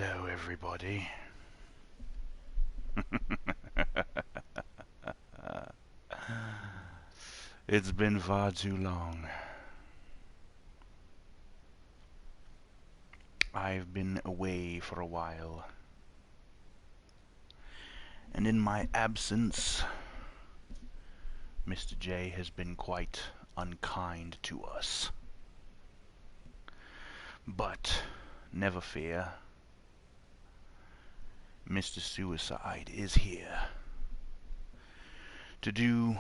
Hello, everybody. It's been far too long. I've been away for a while. And in my absence, Mr. J has been quite unkind to us. But never fear. Mr. Suicide is here to do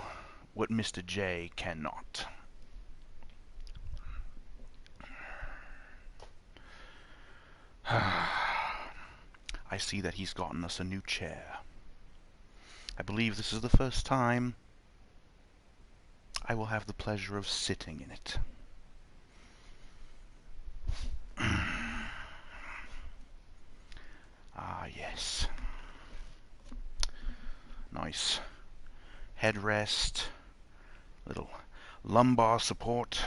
what Mr. J cannot. I see that he's gotten us a new chair. I believe this is the first time I will have the pleasure of sitting in it. Ah, yes. Nice headrest, little lumbar support,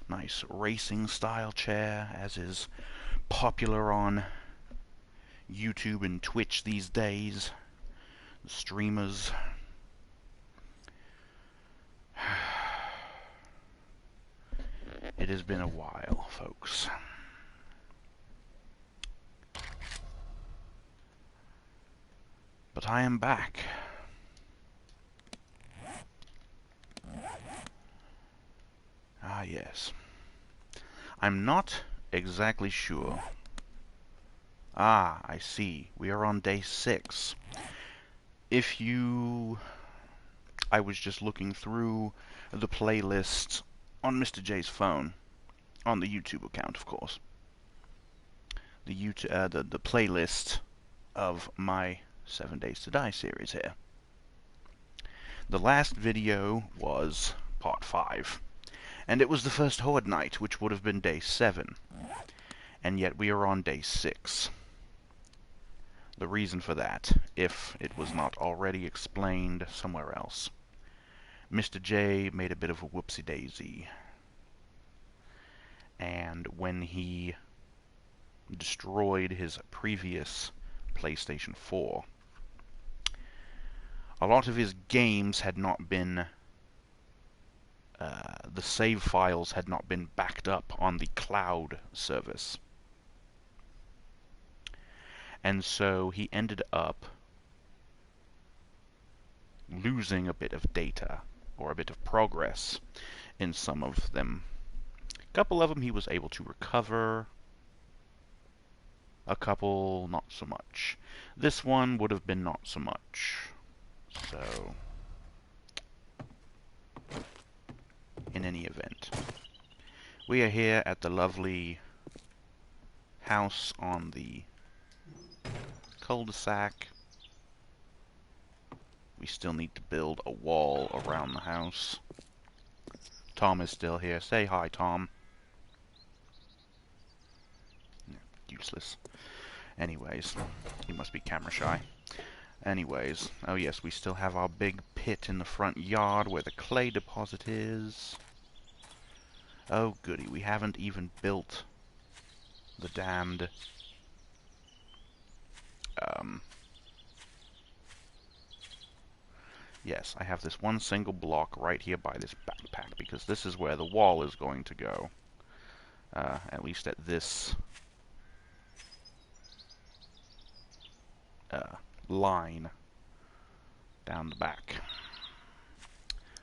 nice racing style chair, as is popular on YouTube and Twitch these days. The streamers. It has been a while, folks. But I am back. Ah, yes. I'm not exactly sure. Ah, I see. We are on day 6. I was just looking through the playlist on Mr. J's phone, on the YouTube account, of course. The playlist of my 7 Days to Die series here. The last video was part 5, and it was the first Horde night, which would have been day 7, and yet we are on day 6. The reason for that, if it was not already explained somewhere else. Mr. J made a bit of a whoopsie-daisy, and when he destroyed his previous PlayStation 4, a lot of his games had not been, the save files had not been backed up on the cloud service. And so he ended up losing a bit of data, or a bit of progress, in some of them. A couple of them he was able to recover, a couple not so much. This one would have been not so much. So, in any event, we are here at the lovely house on the cul-de-sac. We still need to build a wall around the house. Tom is still here. Say hi, Tom. Useless. Anyways, he must be camera shy. Anyways, oh yes, we still have our big pit in the front yard where the clay deposit is. Oh goody, we haven't even built the damned yes, I have this one single block right here by this backpack, because this is where the wall is going to go. At least at this line down the back.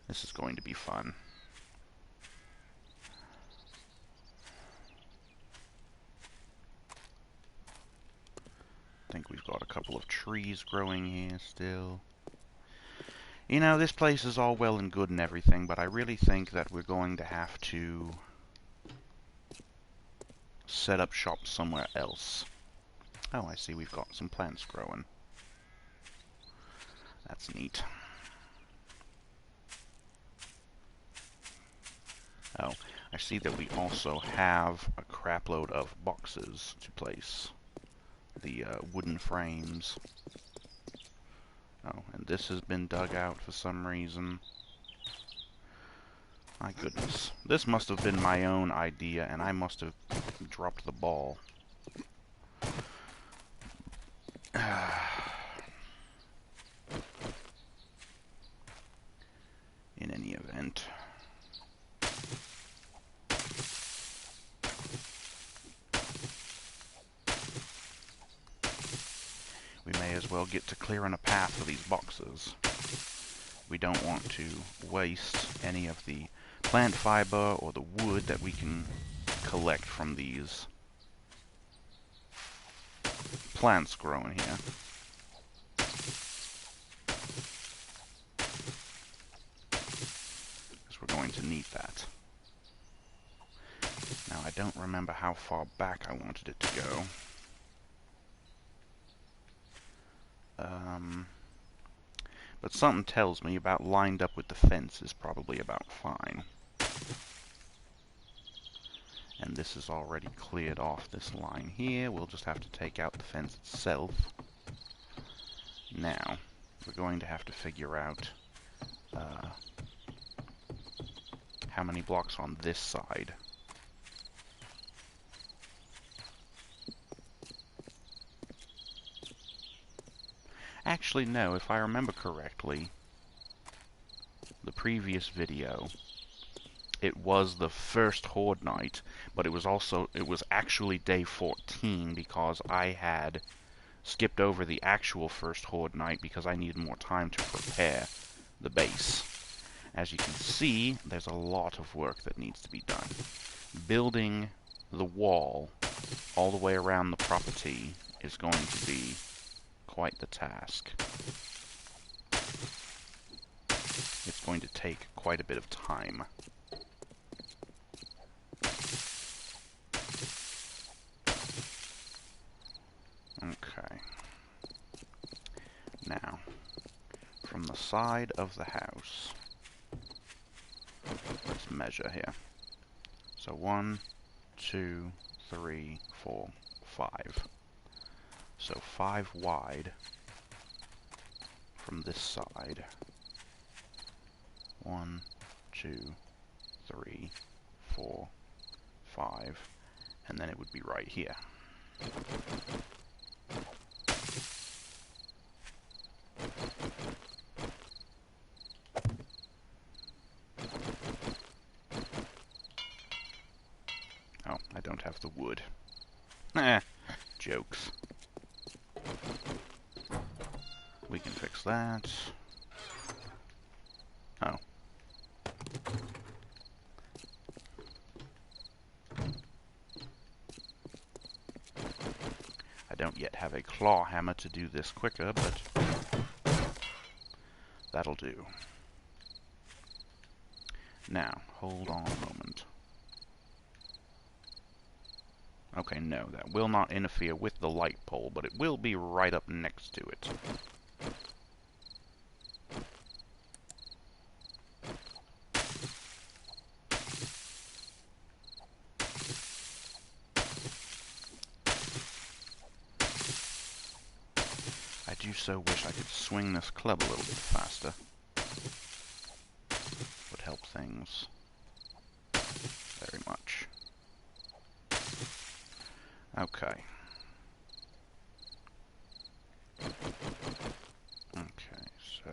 This is going to be fun. I think we've got a couple of trees growing here still. You know, this place is all well and good and everything, but I really think that we're going to have to set up shop somewhere else. Oh, I see we've got some plants growing. That's neat. Oh, I see that we also have a crapload of boxes to place. The wooden frames. Oh, and this has been dug out for some reason. My goodness. This must have been my own idea, and I must have dropped the ball. In any event, we may as well get to clearing a path for these boxes. We don't want to waste any of the plant fiber or the wood that we can collect from these plants growing here. Because we're going to need that. Now, I don't remember how far back I wanted it to go. But something tells me about lined up with the fence is probably about fine. And this is already cleared off this line here. We'll just have to take out the fence itself. Now, we're going to have to figure out how many blocks on this side. Actually, no, if I remember correctly, the previous video, it was the first Horde night, but it was actually day 14 because I had skipped over the actual first Horde night because I needed more time to prepare the base. As you can see, there's a lot of work that needs to be done. Building the wall all the way around the property is going to be quite the task. It's going to take quite a bit of time. Okay. Now, from the side of the house, let's measure here. So 1, 2, 3, 4, 5. So 5 wide from this side. 1, 2, 3, 4, 5, and then it would be right here. Oh, I don't have the wood. Jokes. We can fix that. Oh. I don't yet have a claw hammer to do this quicker, but that'll do. Now, hold on a moment. Okay, no, that will not interfere with the light pole, but it will be right up next to it. I do so wish I could swing this club a little bit faster. Would help things very much. Okay. Okay, so...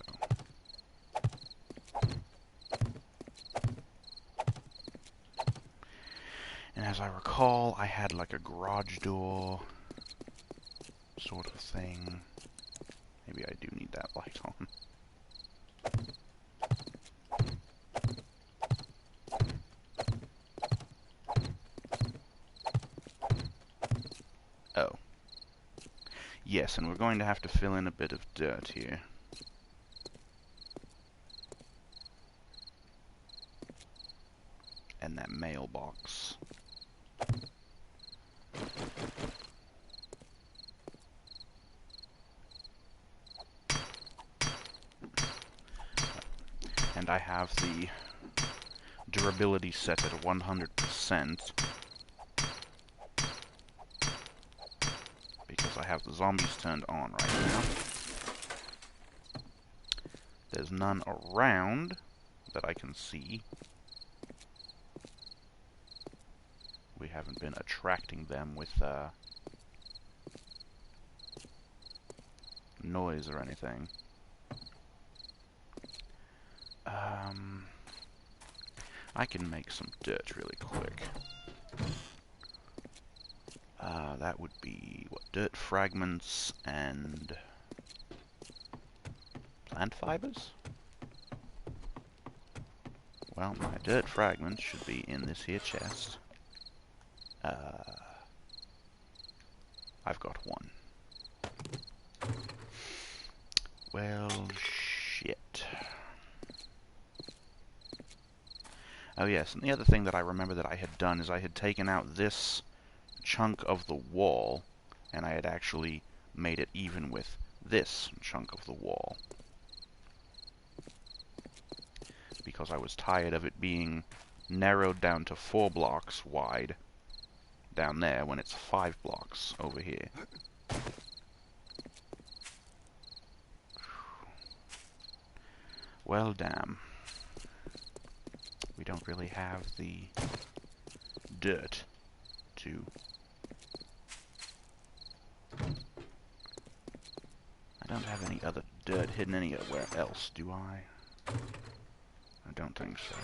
And as I recall, I had like a garage door sort of thing. Maybe I do need that light on. Oh. Yes, and we're going to have to fill in a bit of dirt here. And that mailbox. And I have the durability set at 100%. Because I have the zombies turned on right now. There's none around that I can see. We haven't been attracting them with noise or anything. I can make some dirt really quick. That would be, what, dirt fragments and plant fibers? Well, my dirt fragments should be in this here chest. I've got one. Well, shit. Oh yes, and the other thing that I remember that I had done is I had taken out this chunk of the wall, and I had actually made it even with this chunk of the wall. Because I was tired of it being narrowed down to 4 blocks wide down there when it's 5 blocks over here. Well, damn. We don't really have the dirt to... I don't have any other dirt hidden anywhere else, do I? I don't think so.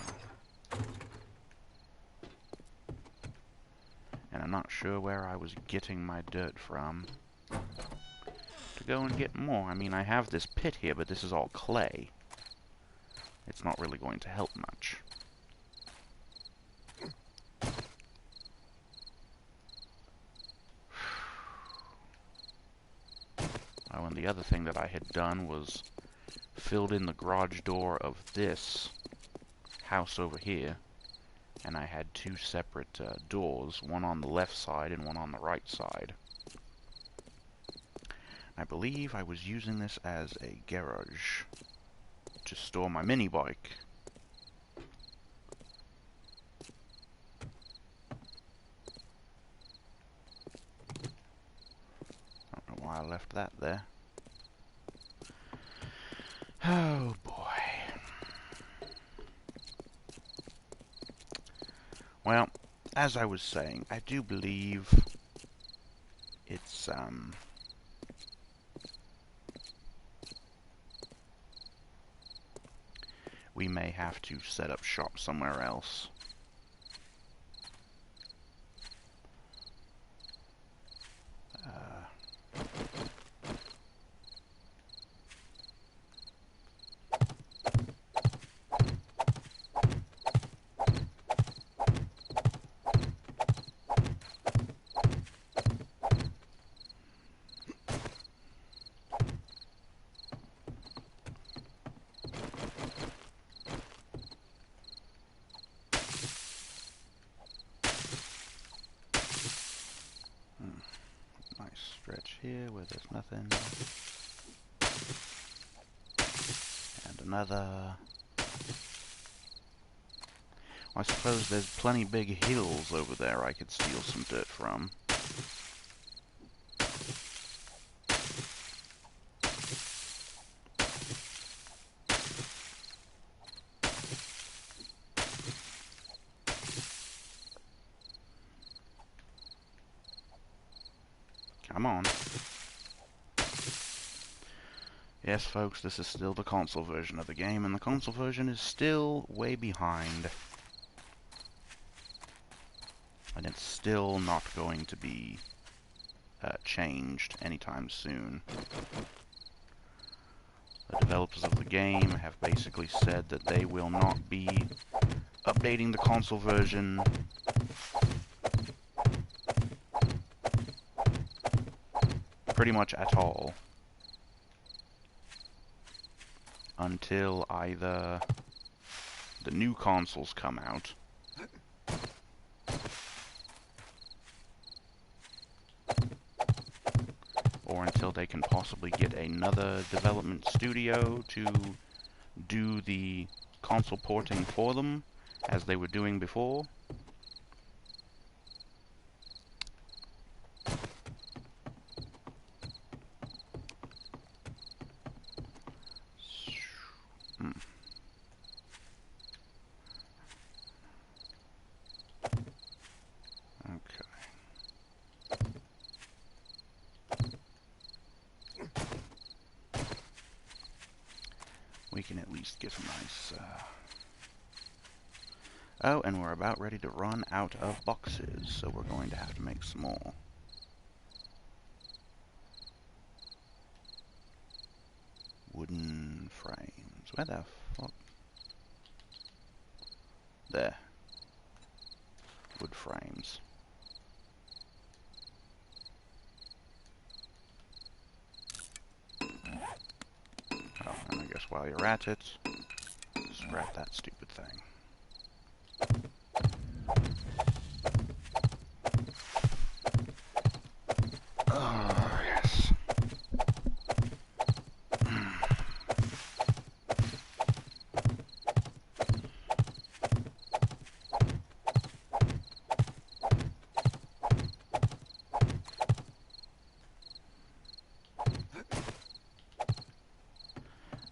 And I'm not sure where I was getting my dirt from to go and get more. I mean, I have this pit here, but this is all clay. It's not really going to help much. Oh, and the other thing that I had done was filled in the garage door of this house over here, and I had 2 separate doors, one on the left side and one on the right side. I believe I was using this as a garage to store my mini bike. I don't know why I left that there. Oh boy. Well, as I was saying, I do believe it's we may have to set up shop somewhere else. Stretch here where there's nothing. And another. I suppose there's plenty big hills over there I could steal some dirt from. Come on. Yes, folks, this is still the console version of the game, and the console version is still way behind. And it's still not going to be changed anytime soon. The developers of the game have basically said that they will not be updating the console version pretty much at all until either the new consoles come out or until they can possibly get another development studio to do the console porting for them as they were doing before. we can at least get some nice... Oh, and we're about ready to run out of boxes, so we're going to have to make some more. Wooden frames. Where the fuck? There. Wood frames. Oh, and I guess while you're at it, scrap that stupid thing. Oh, yes.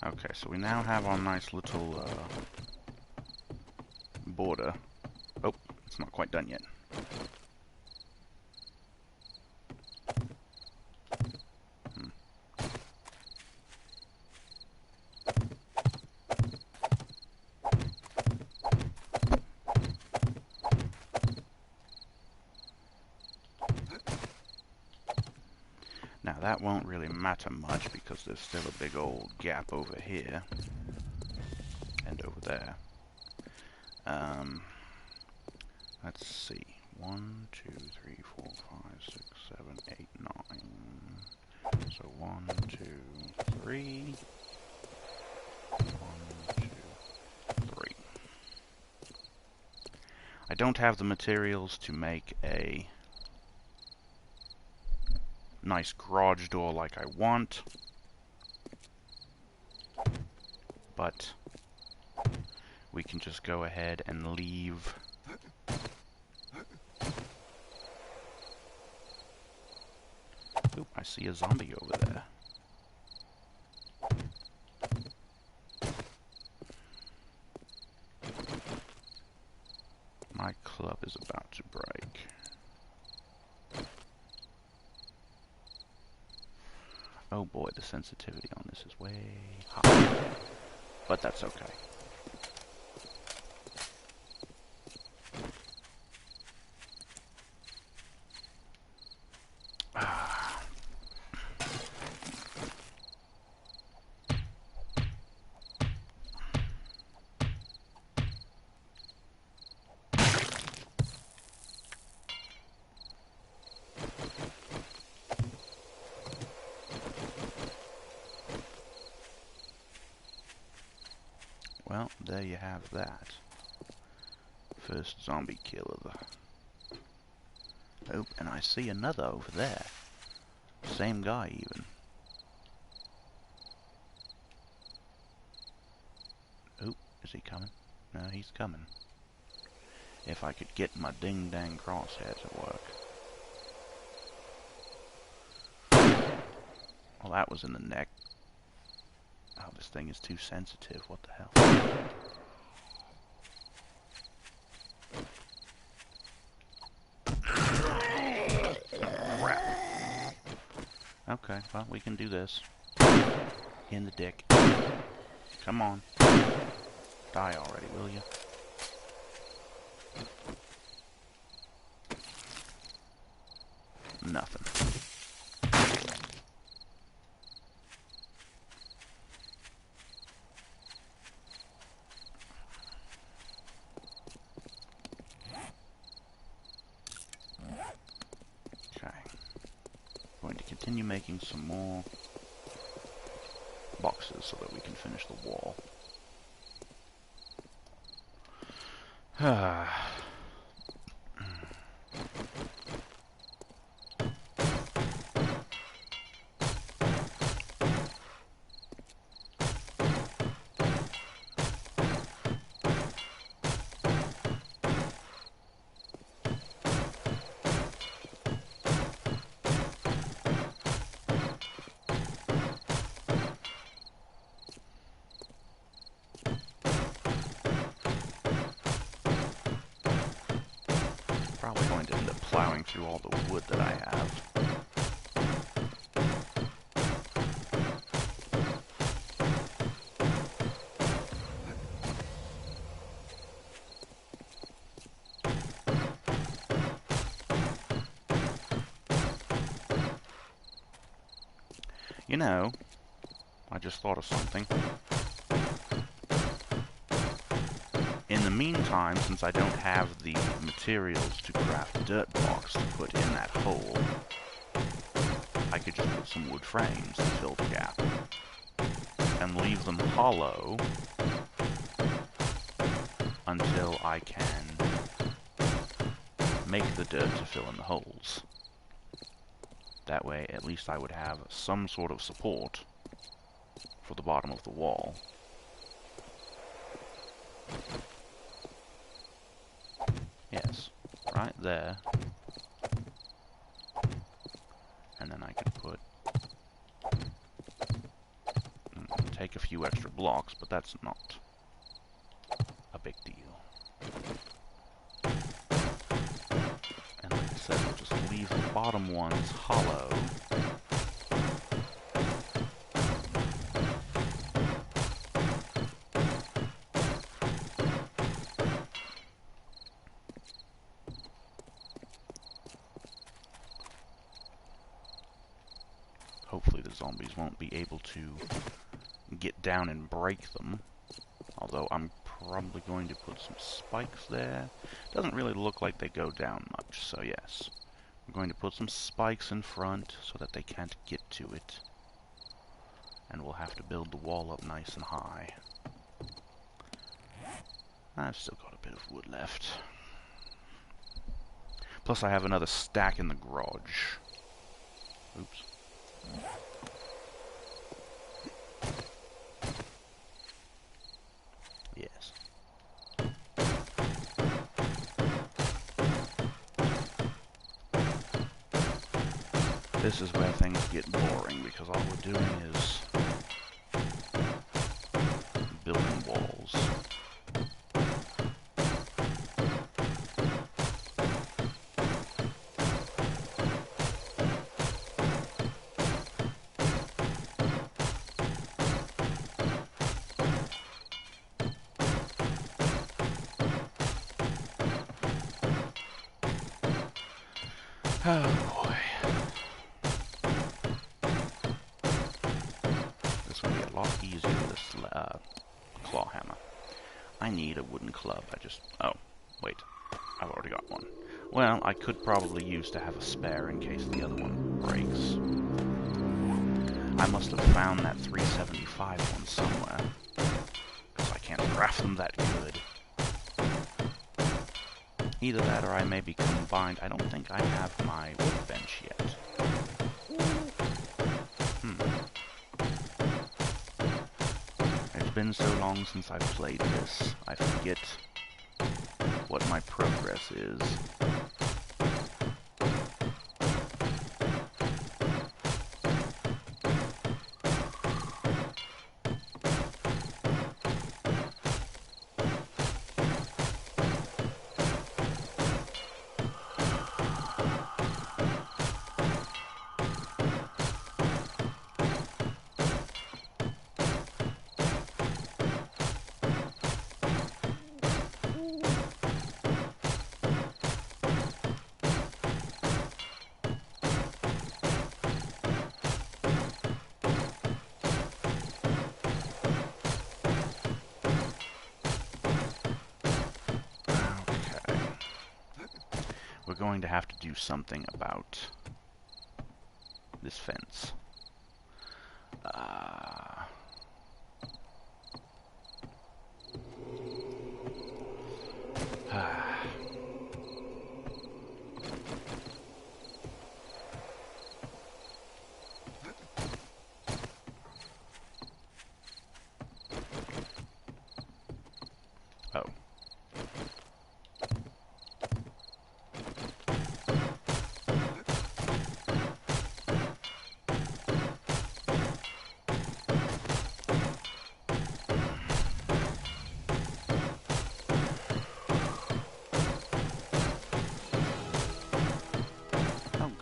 Okay, so we now have our nice little border. Oh, it's not quite done yet. Now that won't really matter much because there's still a big old gap over here and over there. Let's see. 1, 2, 3, 4, 5, 6, 7, 8, 9. So 1, 2, 3. 1, 2, 3. I don't have the materials to make a nice garage door like I want, but we can just go ahead and leave Oop, I see a zombie over there. My club is about to break. Oh boy, the sensitivity on this is way high. But that's okay. Well, there you have that. First zombie kill of the... Oh, and I see another over there. Same guy, even. Oh, is he coming? No, he's coming. If I could get my ding-dang crosshair to work. Well, that was in the neck. Oh, this thing is too sensitive. What the hell? Crap. Okay, well, we can do this. In the dick. Come on. Die already, will you? Nothing. Continue making some more boxes so that we can finish the wall. Probably going to end up plowing through all the wood that I have. You know, I just thought of something. In the meantime, since I don't have the materials to craft dirt blocks to put in that hole, I could just put some wood frames to fill the gap and leave them hollow until I can make the dirt to fill in the holes. That way, at least I would have some sort of support for the bottom of the wall. Yes, right there. And then I could put... take a few extra blocks, but that's not a big deal. And like I said, we'll just leave the bottom ones hollow. Hopefully the zombies won't be able to get down and break them. Although I'm probably going to put some spikes there. Doesn't really look like they go down much, so yes. I'm going to put some spikes in front so that they can't get to it. And we'll have to build the wall up nice and high. I've still got a bit of wood left. Plus I have another stack in the garage. Oops. Yes. This is where things get boring, because all we're doing is building walls. Oh boy. This will be a lot easier with this claw hammer. I need a wooden club. Oh, wait. I've already got one. Well, I could probably use to have a spare in case the other one breaks. I must have found that 375 one somewhere, because I can't craft them that good. Either that or I may be combined. I don't think I have my workbench yet. It's been so long since I've played this, I forget what my progress is. We're going to have to do something about this fence. Oh.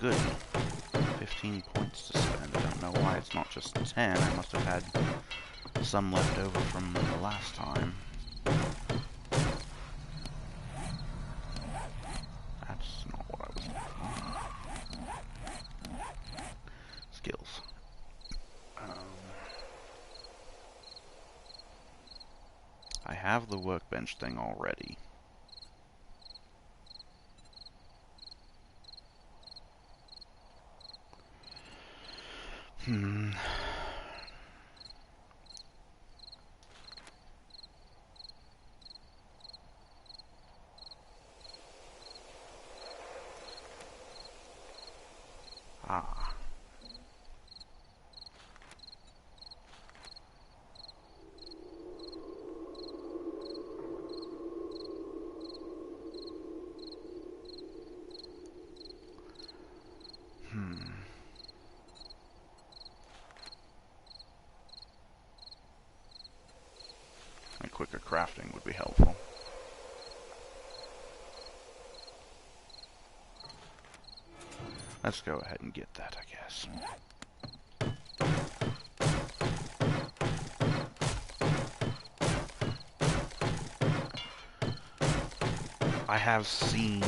Good. 15 points to spend. I don't know why it's not just 10. I must have had some left over from the last time. That's not what I was looking for. Skills. have the workbench thing already. Ah. A quicker crafting would be helpful. Let's go ahead and get that, I guess. I have seen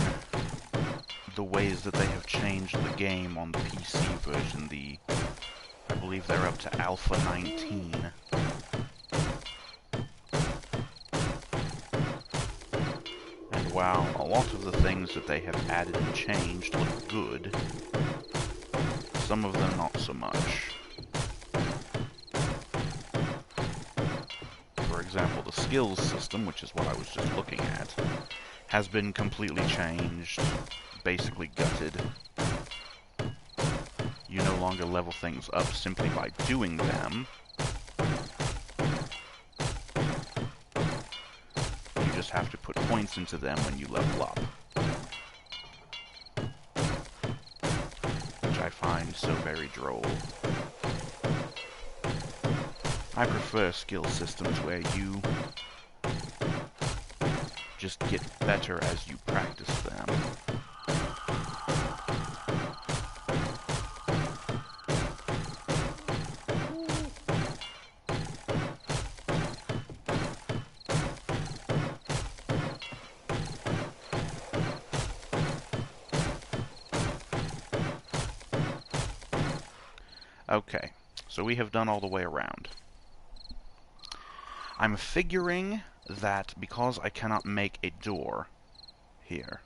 the ways that they have changed the game on the PC version. I believe they're up to Alpha 19. And while a lot of the things that they have added and changed look good, some of them not so much. For example, the skills system, which is what I was just looking at, has been completely changed, basically gutted. You no longer level things up simply by doing them. You just have to put points into them when you level up. Which I find so very droll. I prefer skill systems where you just get better as you practice them. Okay, so we have done all the way around. I'm figuring that because I cannot make a door here,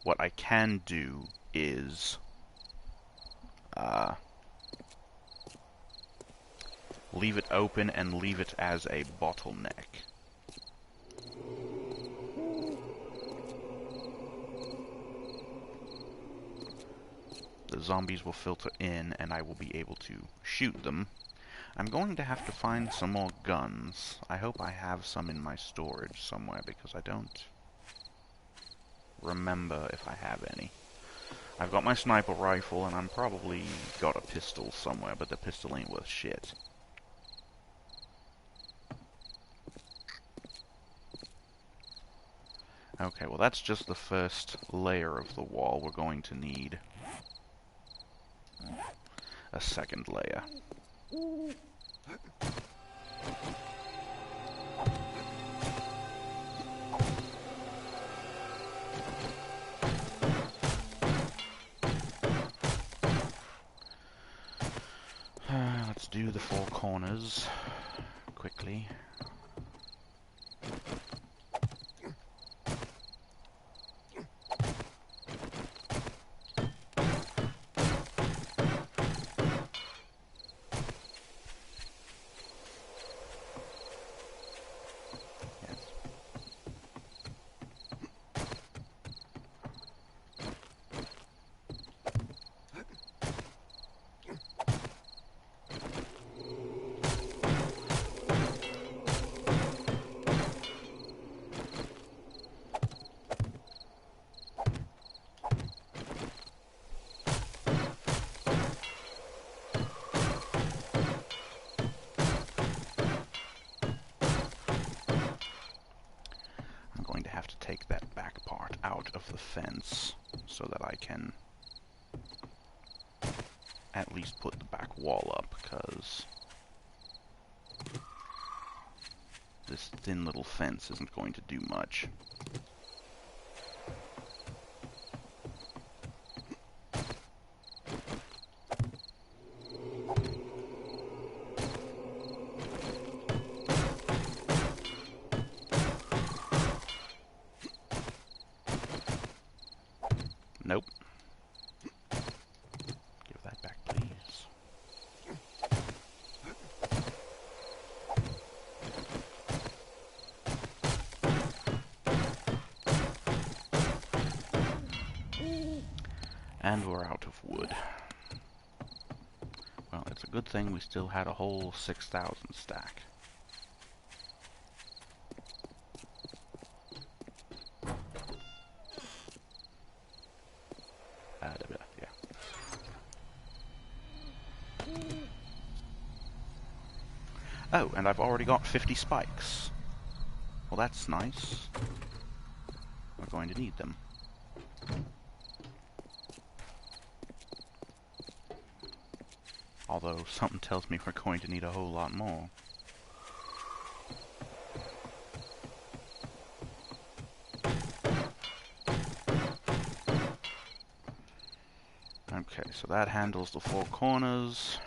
what I can do is leave it open and leave it as a bottleneck. The zombies will filter in and I will be able to shoot them. I'm going to have to find some more guns. I hope I have some in my storage somewhere because I don't remember if I have any. I've got my sniper rifle and I'm probably got a pistol somewhere, but the pistol ain't worth shit. Okay, well that's just the first layer of the wall. We're going to need a second layer. Let's do the four corners quickly. Take that back part out of the fence so that I can at least put the back wall up, because this thin little fence isn't going to do much. Nope. Give that back, please. And we're out of wood. Well, it's a good thing we still had a whole 6,000 stack. Yeah. Oh, and I've already got 50 spikes. Well, that's nice. We're going to need them. Although, something tells me we're going to need a whole lot more. Okay, so that handles the 4 corners.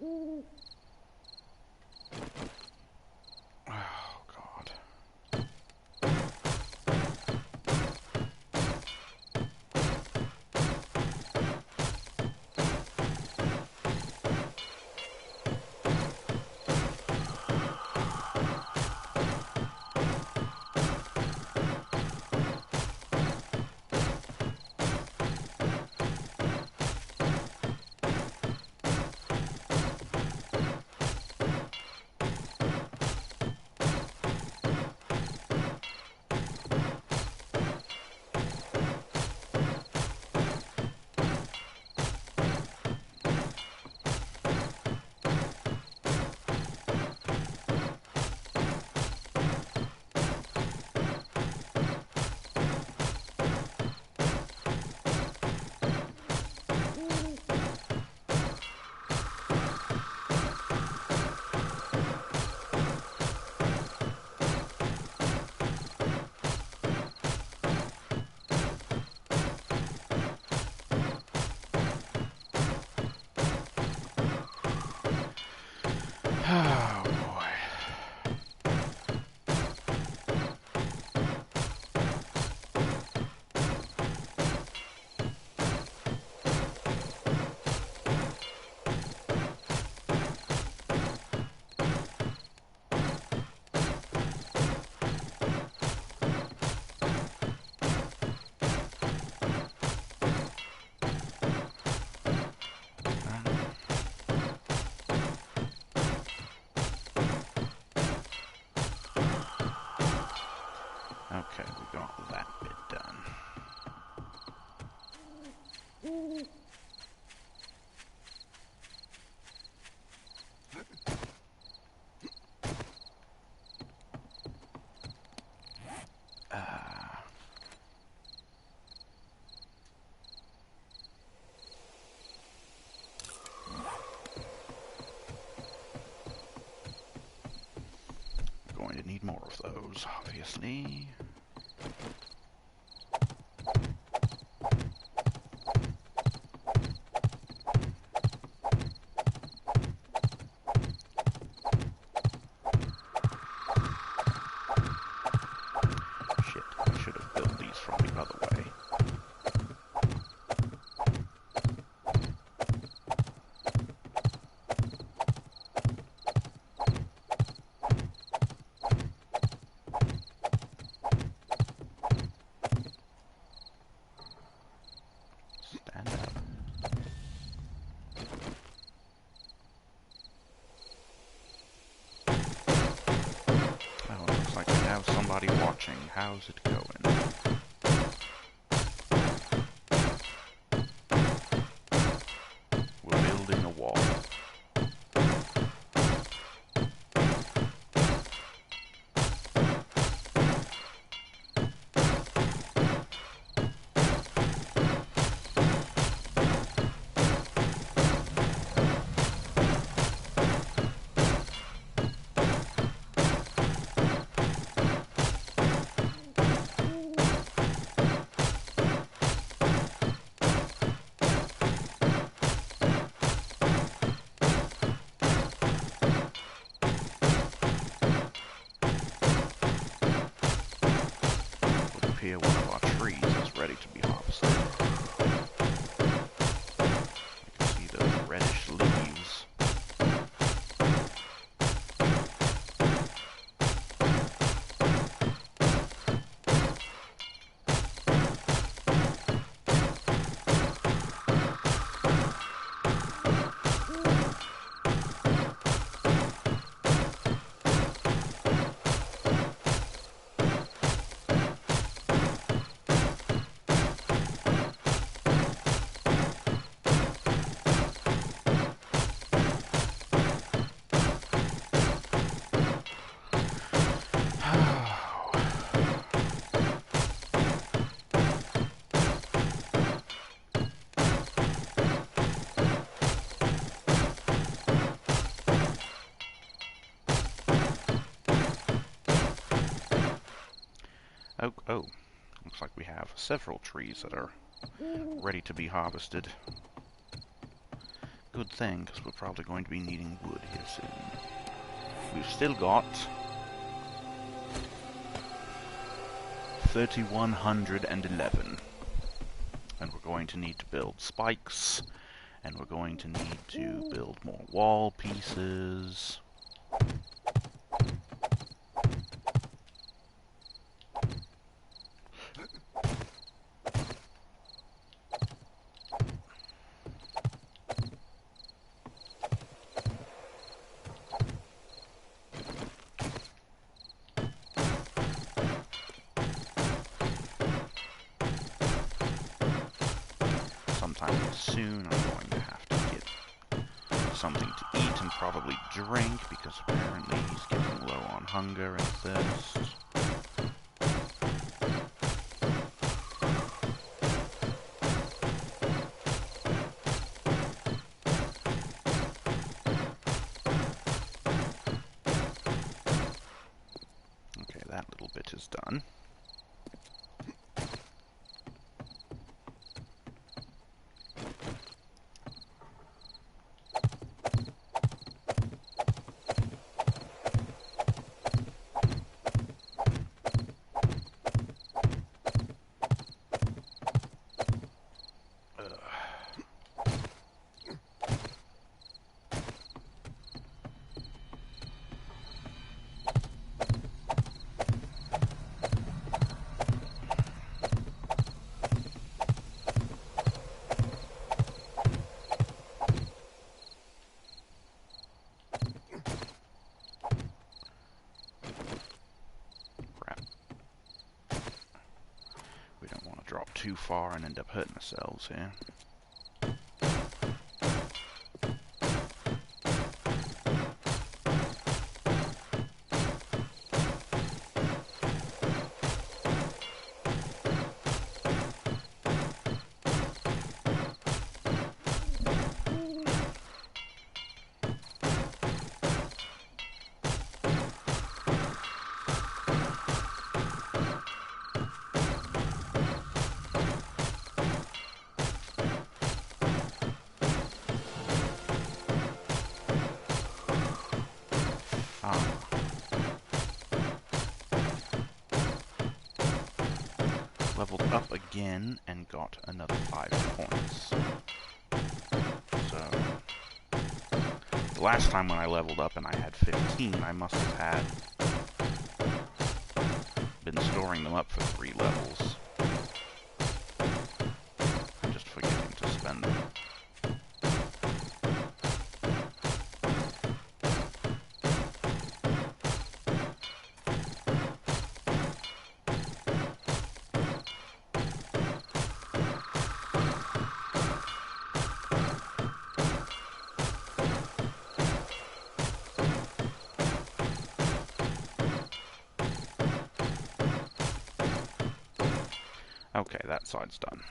Oh, God. Oh, boy. Okay, we got that bit done. Going to need more of those, obviously. Shit, I should have built these from the other way. Stand up. Oh, it looks like we have somebody watching. How's it going? here one of our trees is ready to be harvested. You can see those reddish leaves. Oh, looks like we have several trees that are ready to be harvested. Good thing, because we're probably going to be needing wood here soon. We've still got 3,111. And we're going to need to build spikes, and we're going to need to build more wall pieces. Sometime soon I'm going to have to get something to eat and probably drink, because apparently he's getting low on hunger and thirst. Okay, that little bit is done. Drop too far and end up hurting ourselves here. Leveled up again and got another 5 points. So, the last time when I leveled up and I had 15, I must have had been storing them up for 3 levels. Just forgetting to spend them. Okay, that side's done.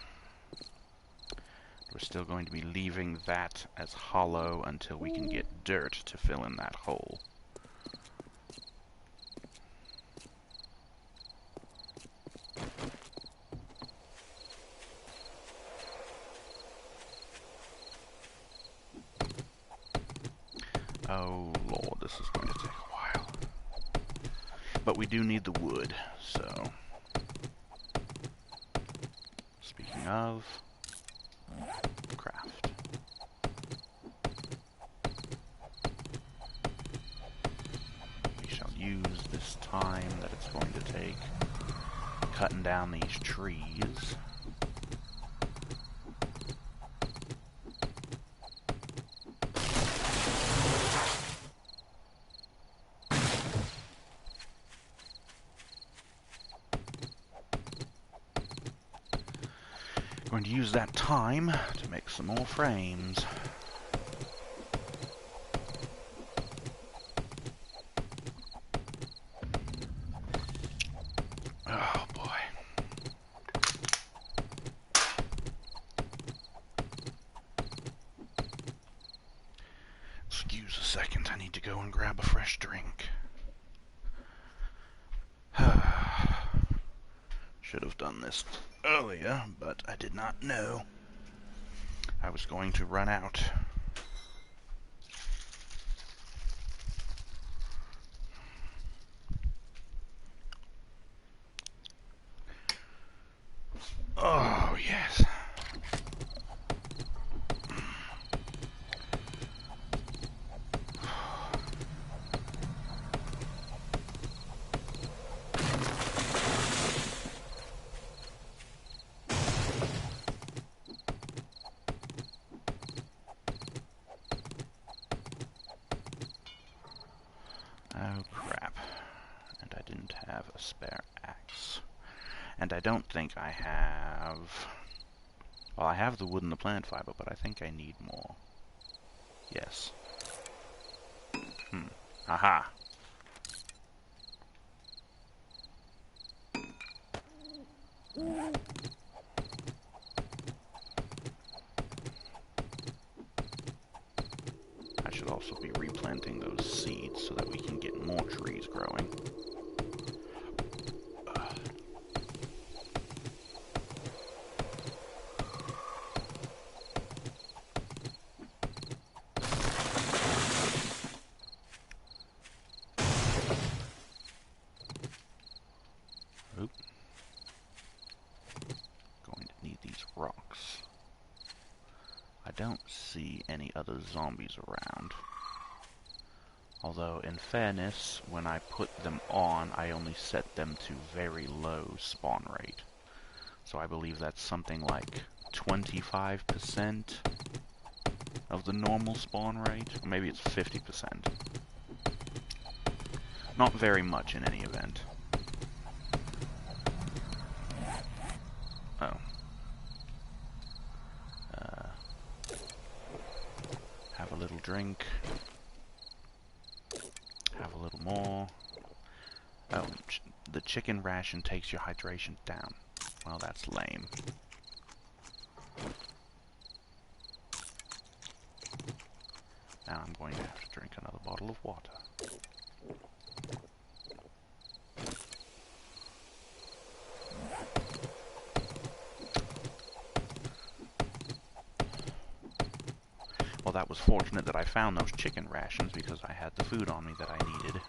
We're still going to be leaving that as hollow until we can get dirt to fill in that hole. Oh lord, this is going to take a while. But we do need the wood, so... of craft. We shall use this time that it's going to take cutting down these trees. Going to use that time to make some more frames. Oh boy. Excuse a second, I need to go and grab a fresh drink. Should have done this earlier, but I did not know I was going to run out. Oh, yes. Oh, crap. And I didn't have a spare axe. And I don't think I have... Well, I have the wood and the plant fiber, but I think I need more. Yes. Aha! I should also be replanting those seeds so that we can get more trees growing. Oop. Going to need these rocks. I don't see any other zombies around. Although, in fairness, when I put them on, I only set them to very low spawn rate. So I believe that's something like 25% of the normal spawn rate. Or maybe it's 50%. Not very much in any event. Oh. Have a little drink. Have a little more. Oh, the chicken ration takes your hydration down. Well, that's lame. Now I'm going to have to drink another bottle of water. Well, that was fortunate that I found those chicken rations because I had the food on me that I needed.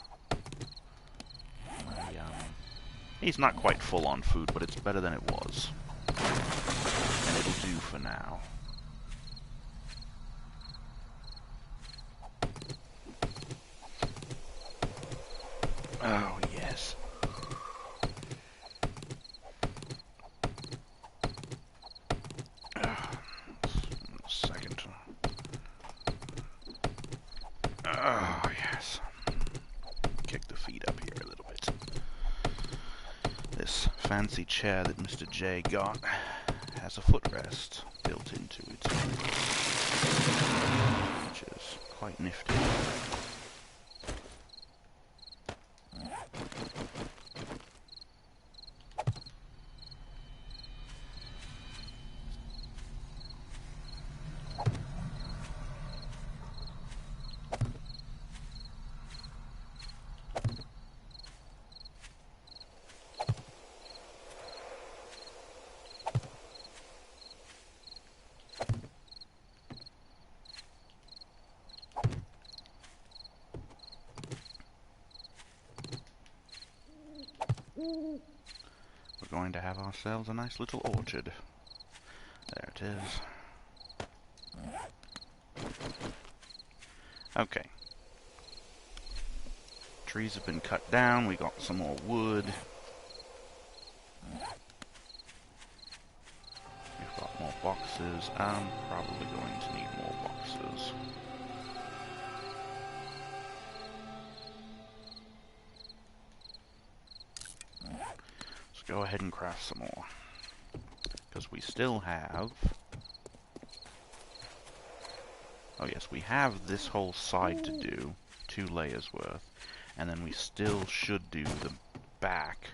He's not quite full on food, but it's better than it was. And it'll do for now. Oh, yes. Second. Oh, yes. Kick the feet up here a little bit. This fancy chair that Mr. J got has a footrest built into it, which is quite nifty. We're going to have ourselves a nice little orchard. There it is. Okay. Trees have been cut down. We got some more wood. We've got more boxes. I'm probably going to need more boxes. Let's go ahead and craft some more. Because we still have... Oh yes, we have this whole side to do. 2 layers worth. And then we still should do the back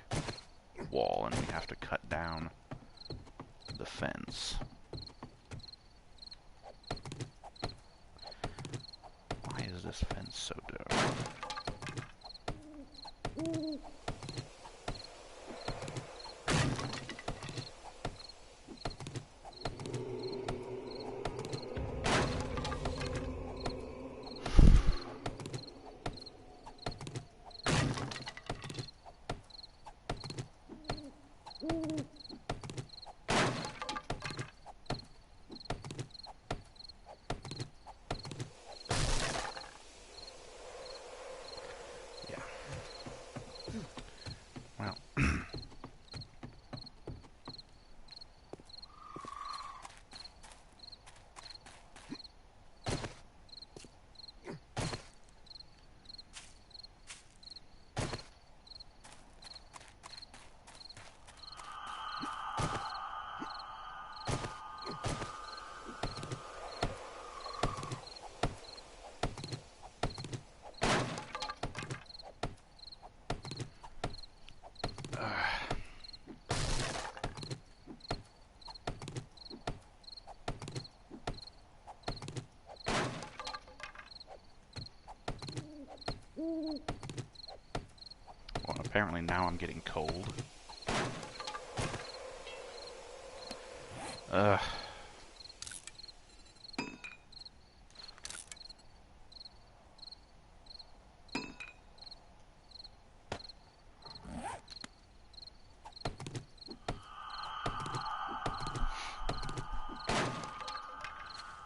wall, and we have to cut down the fence. Why is this fence so dirty? Well, apparently now I'm getting cold. Ugh.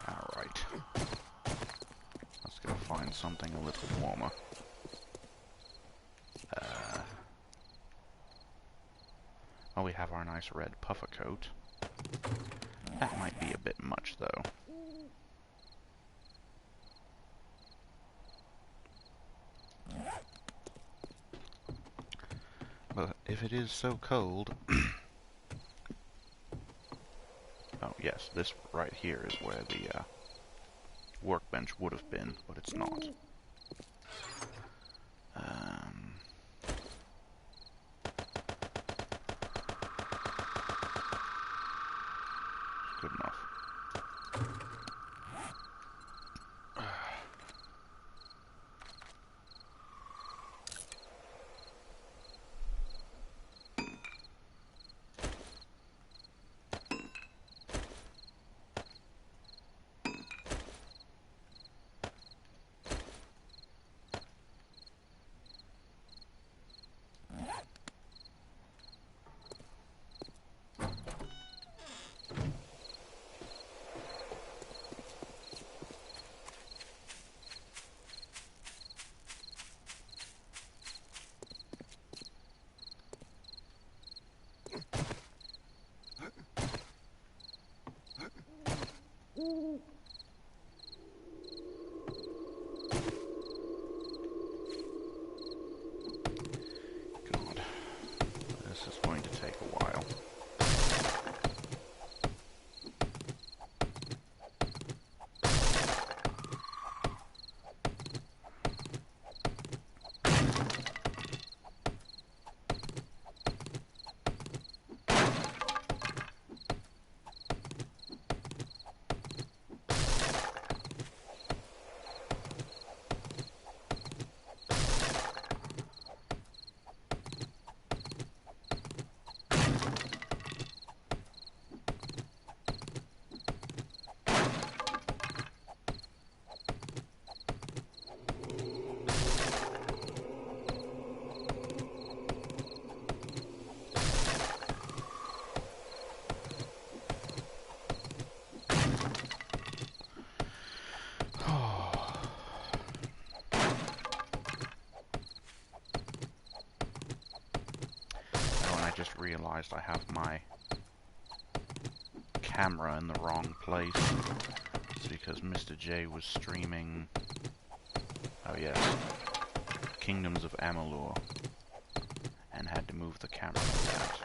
Alright. Let's go find something a little warmer. Oh, we have our nice red puffer coat. That might be a bit much, though. But if it is so cold... Oh, yes, this right here is where the workbench would have been, but it's not. Good enough. God, this is going to take a while. realized I have my camera in the wrong place. It's because Mr. J was streaming... Oh yes, Kingdoms of Amalur, and had to move the camera for that.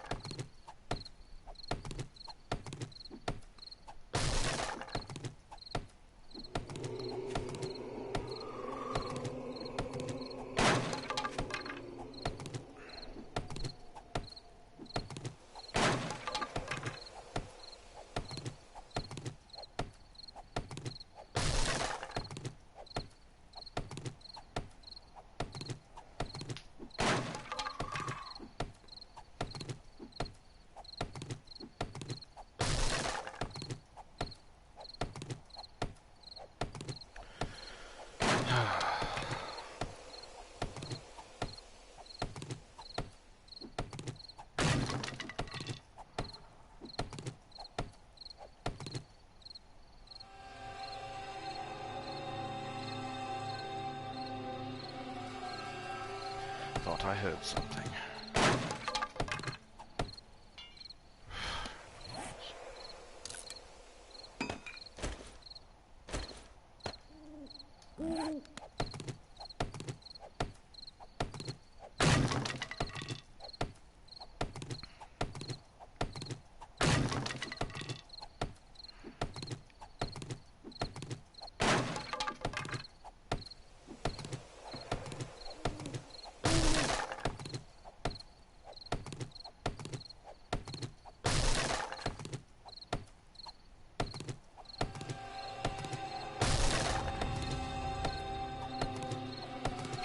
Thought I heard something.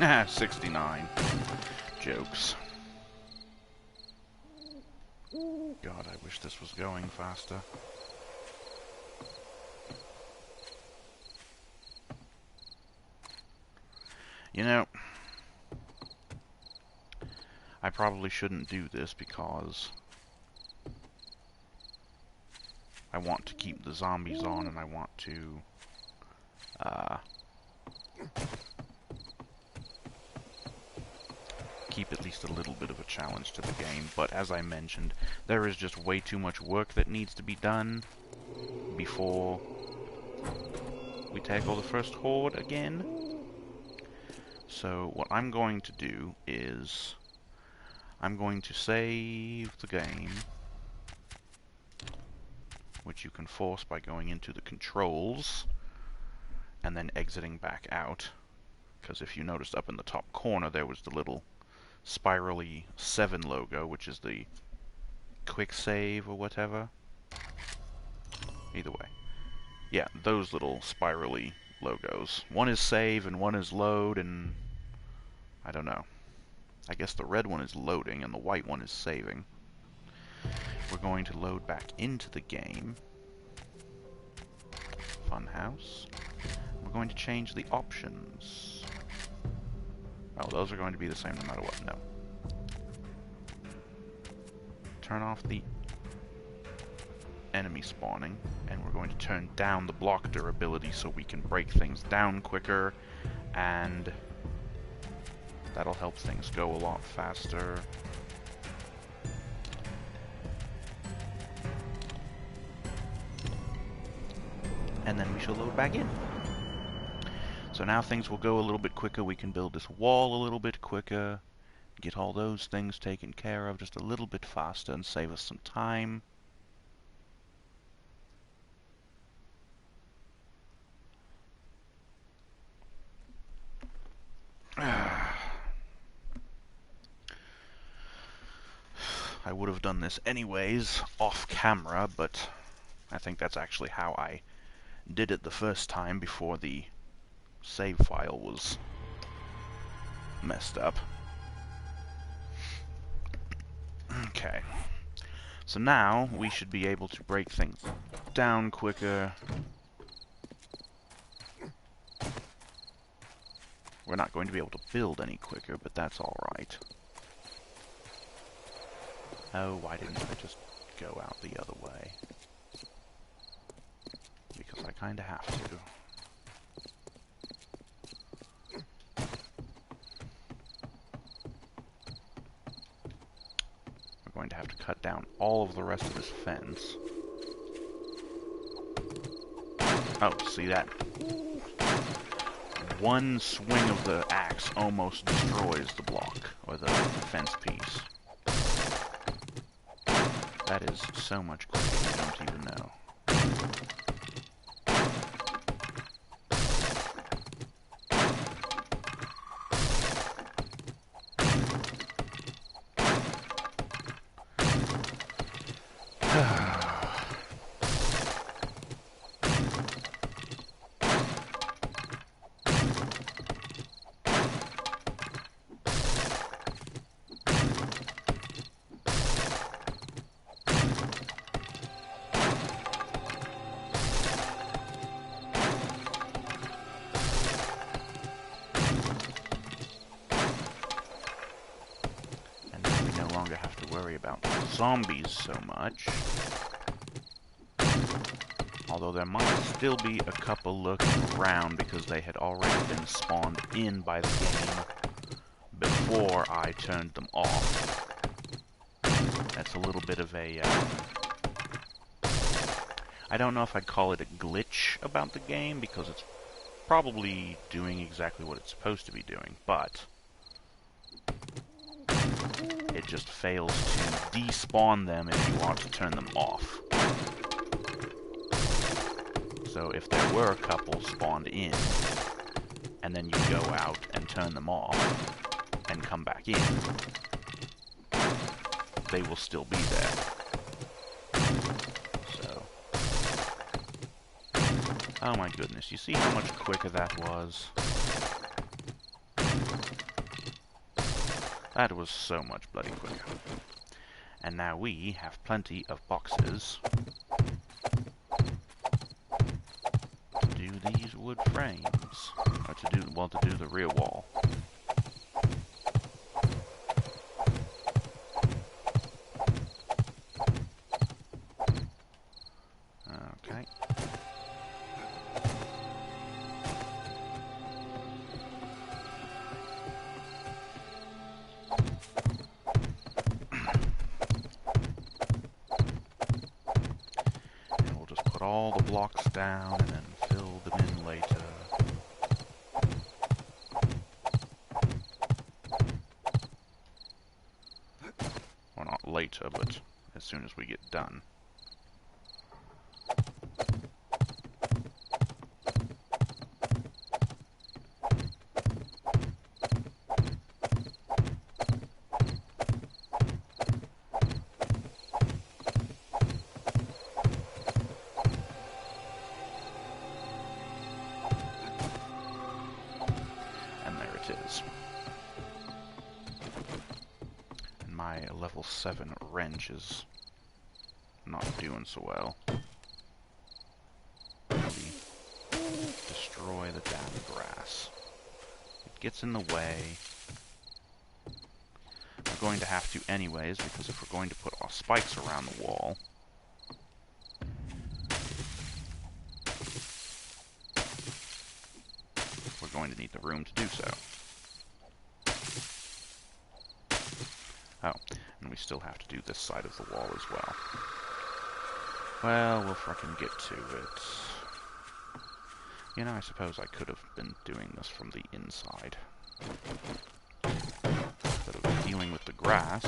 Ah, 69. Jokes. God, I wish this was going faster. You know, I probably shouldn't do this because I want to keep the zombies on and I want to keep at least a little bit of a challenge to the game, but as I mentioned, there is just way too much work that needs to be done before we tackle the first horde again. So what I'm going to do is I'm going to save the game, which you can force by going into the controls and then exiting back out, because if you noticed up in the top corner there was the little spirally 7 logo, which is the quick save or whatever. Either way. Yeah, those little spirally logos. One is save and one is load, and I don't know. I guess the red one is loading and the white one is saving. We're going to load back into the game. Funhouse. We're going to change the options. Oh, those are going to be the same no matter what. No. Turn off the enemy spawning, and we're going to turn down the block durability so we can break things down quicker, and that'll help things go a lot faster. And then we shall load back in. So now things will go a little bit quicker. We can build this wall a little bit quicker, get all those things taken care of just a little bit faster and save us some time. I would have done this anyways, off camera, but I think that's actually how I did it the first time before the save file was messed up. Okay. So now we should be able to break things down quicker. We're not going to be able to build any quicker, but that's alright. Oh, why didn't I just go out the other way? Because I kinda have to. We're going to have to cut down all of the rest of this fence. Oh, see that? One swing of the axe almost destroys the block, or the fence piece. That is so much quicker you don't even know. Have to worry about zombies so much. Although there might still be a couple lurking around because they had already been spawned in by the game before I turned them off. That's a little bit of a... I don't know if I'd call it a glitch about the game because it's probably doing exactly what it's supposed to be doing, but it just fails to despawn them if you want to turn them off. So if there were a couple spawned in, and then you go out and turn them off, and come back in, they will still be there. So... oh my goodness, you see how much quicker that was? That was so much bloody quicker. And now we have plenty of boxes to do these wood frames. Or to do, well, to do the rear wall. Okay. All the blocks down and then fill them in later. Well, not later, but as soon as we get done. And my level 7 wrench is not doing so well. Maybe destroy the damn grass. It gets in the way. We're going to have to anyways, because if we're going to put our spikes around the wall, we're going to need the room to do so. Oh, and we still have to do this side of the wall as well. Well, we'll frickin' get to it. You know, I suppose I could have been doing this from the inside. Instead of dealing with the grass.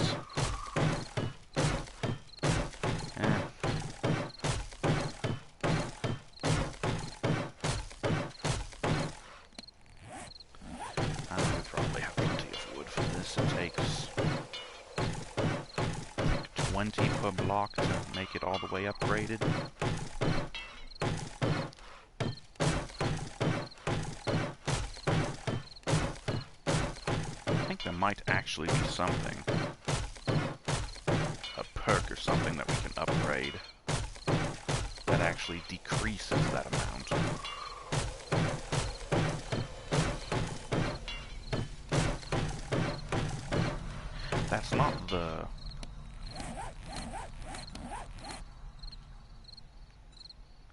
We probably have plenty of wood for this. It takes 20 per block to make it all the way upgraded. I think there might actually be something, a perk or something that we can upgrade that actually decreases that amount. That's not the...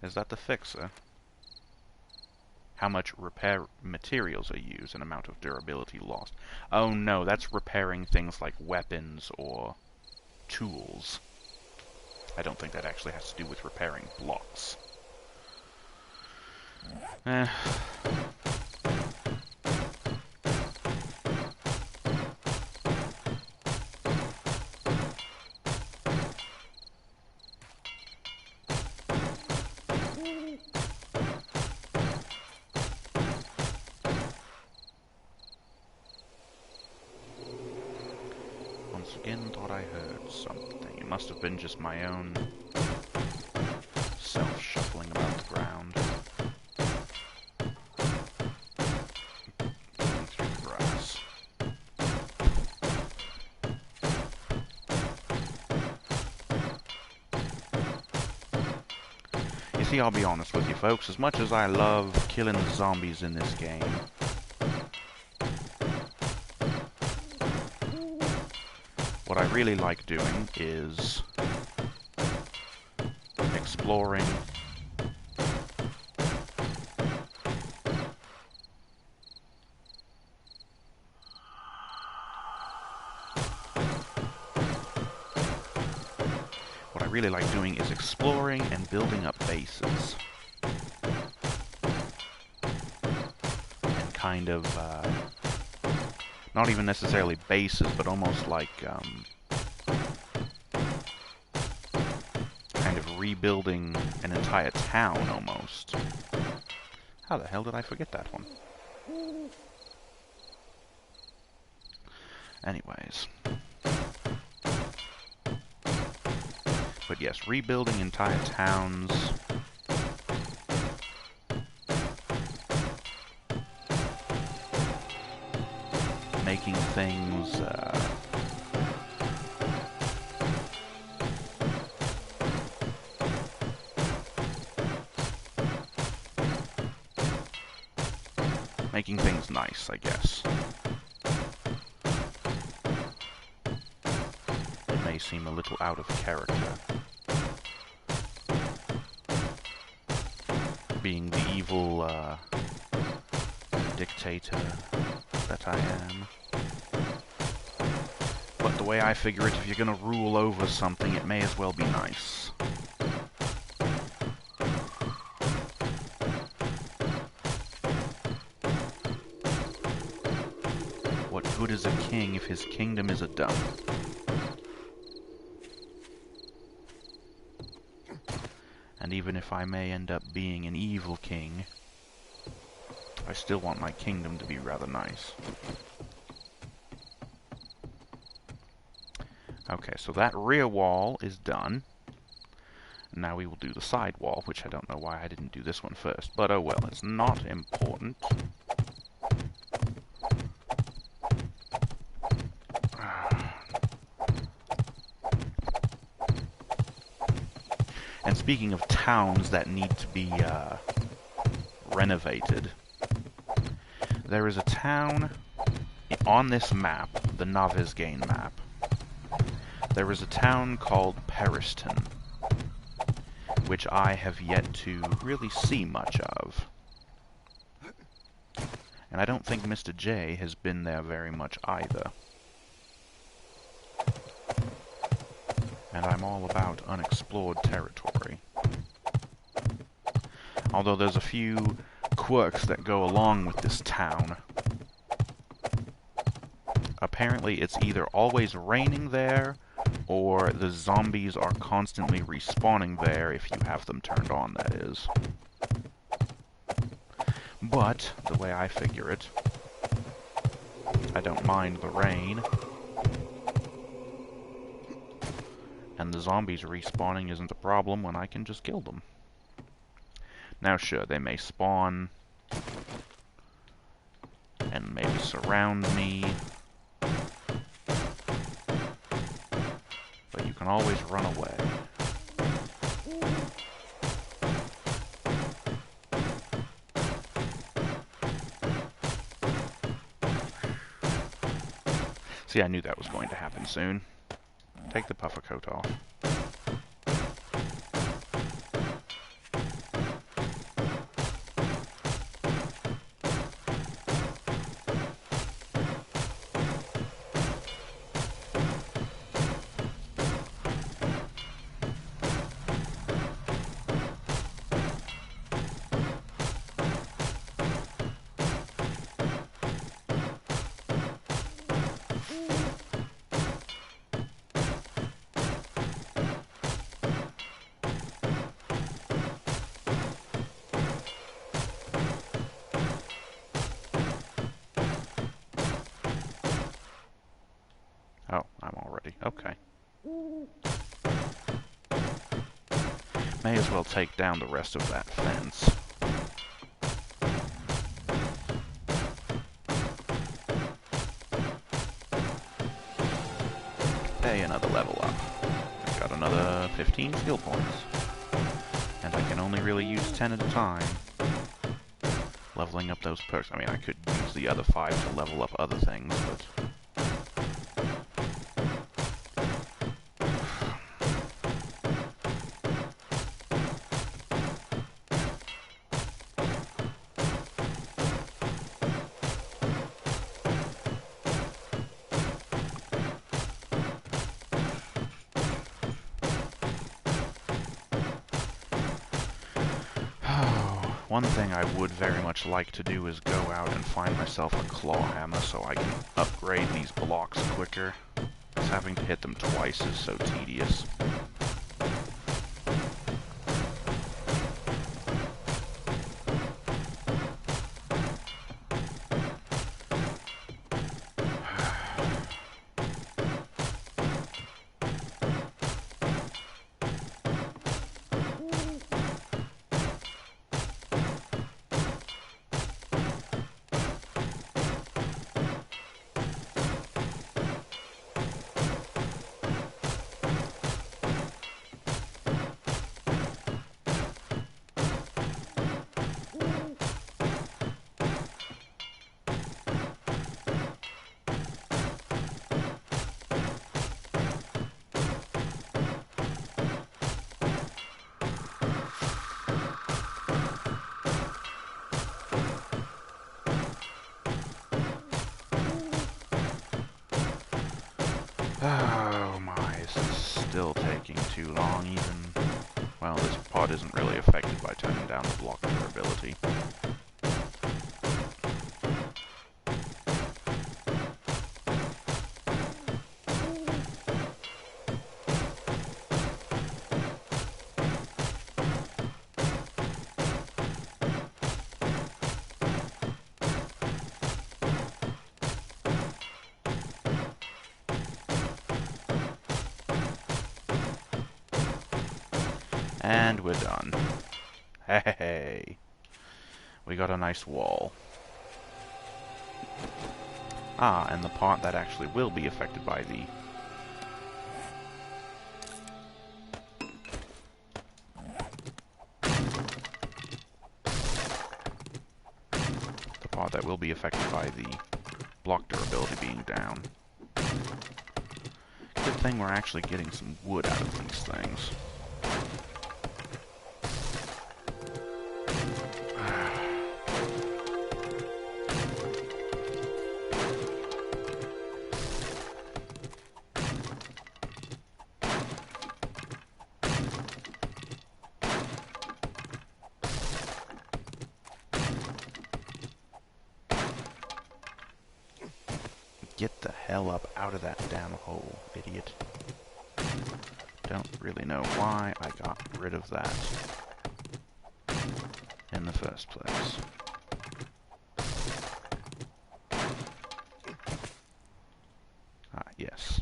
Is that the fixer? How much repair materials are used and amount of durability lost. Oh no, that's repairing things like weapons or tools. I don't think that actually has to do with repairing blocks. Eh. Once again, thought I heard something. It must have been just my own self-shuffling about the ground. Going through the grass. You see, I'll be honest with you folks, as much as I love killing the zombies in this game, what I really like doing is exploring and building up bases. And kind of, not even necessarily bases, but almost like, kind of rebuilding an entire town, almost. How the hell did I forget that one? Anyways. But yes, rebuilding entire towns. Making things, making things nice, I guess. It may seem a little out of character, being the evil, dictator that I am. But the way I figure it, if you're gonna rule over something, it may as well be nice. What good is a king if his kingdom is a dump? And even if I may end up being an evil king, I still want my kingdom to be rather nice. Okay, so that rear wall is done. Now we will do the side wall, which I don't know why I didn't do this one first. But oh well, it's not important. And speaking of towns that need to be renovated, there is a town on this map, the Navezgane map. There is a town called Periston, which I have yet to really see much of. And I don't think Mr. J has been there very much either. And I'm all about unexplored territory. Although there's a few quirks that go along with this town. Apparently it's either always raining there, or the zombies are constantly respawning there if you have them turned on, that is. But, the way I figure it, I don't mind the rain. And the zombies respawning isn't a problem when I can just kill them. Now sure, they may spawn and maybe surround me, but you can always run away. See, I knew that was going to happen soon. Take the puffer coat off. May as well take down the rest of that fence. Hey, another level up. I got another 15 skill points. And I can only really use 10 at a time. Leveling up those perks. I mean, I could use the other 5 to level up other things, but... One thing I would very much like to do is go out and find myself a claw hammer so I can upgrade these blocks quicker. Because having to hit them twice is so tedious. Oh my, this is still taking too long even... Well, this pod isn't really affected by turning down the block durability. And we're done. Hey! We got a nice wall. Ah, and the part that actually will be affected by the... The part that will be affected by the block durability being down. Good thing we're actually getting some wood out of these things. Get the hell up out of that damn hole, idiot. Don't really know why I got rid of that in the first place. Ah, yes.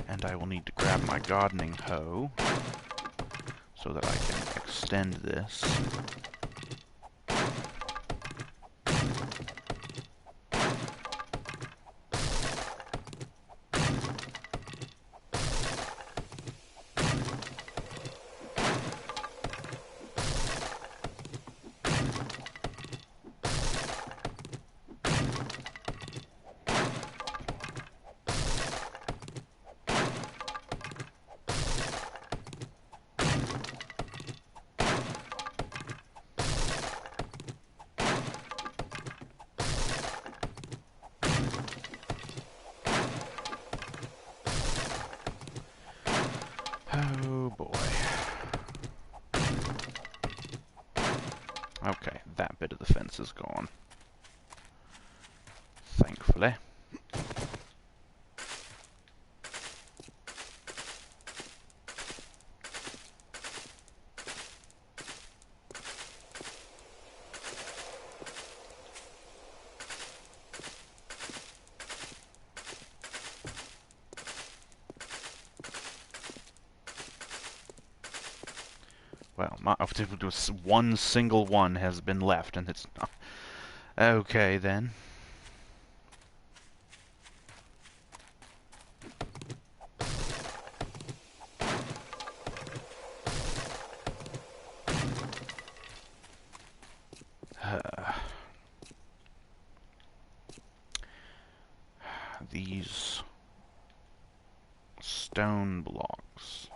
And I will need to grab my gardening hoe so that I can extend this. Oh boy. Okay, that bit of the fence is gone. Thankfully. one single one has been left, and it's not. Okay, then. These stone blocks.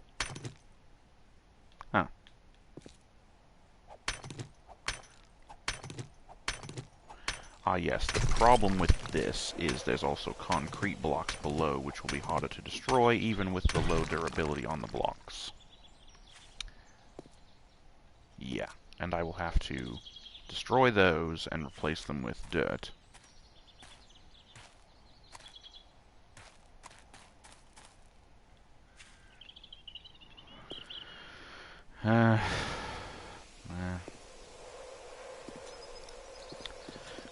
Huh. Ah, yes, the problem with this is there's also concrete blocks below, which will be harder to destroy, even with the low durability on the blocks. Yeah, and I will have to destroy those and replace them with dirt.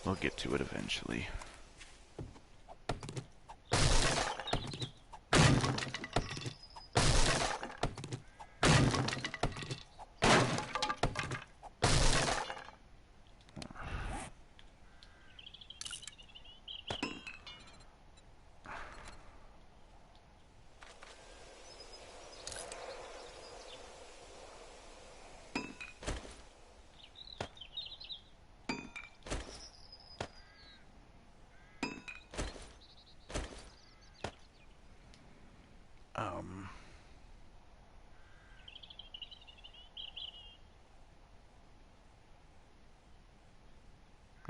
We'll get to it eventually.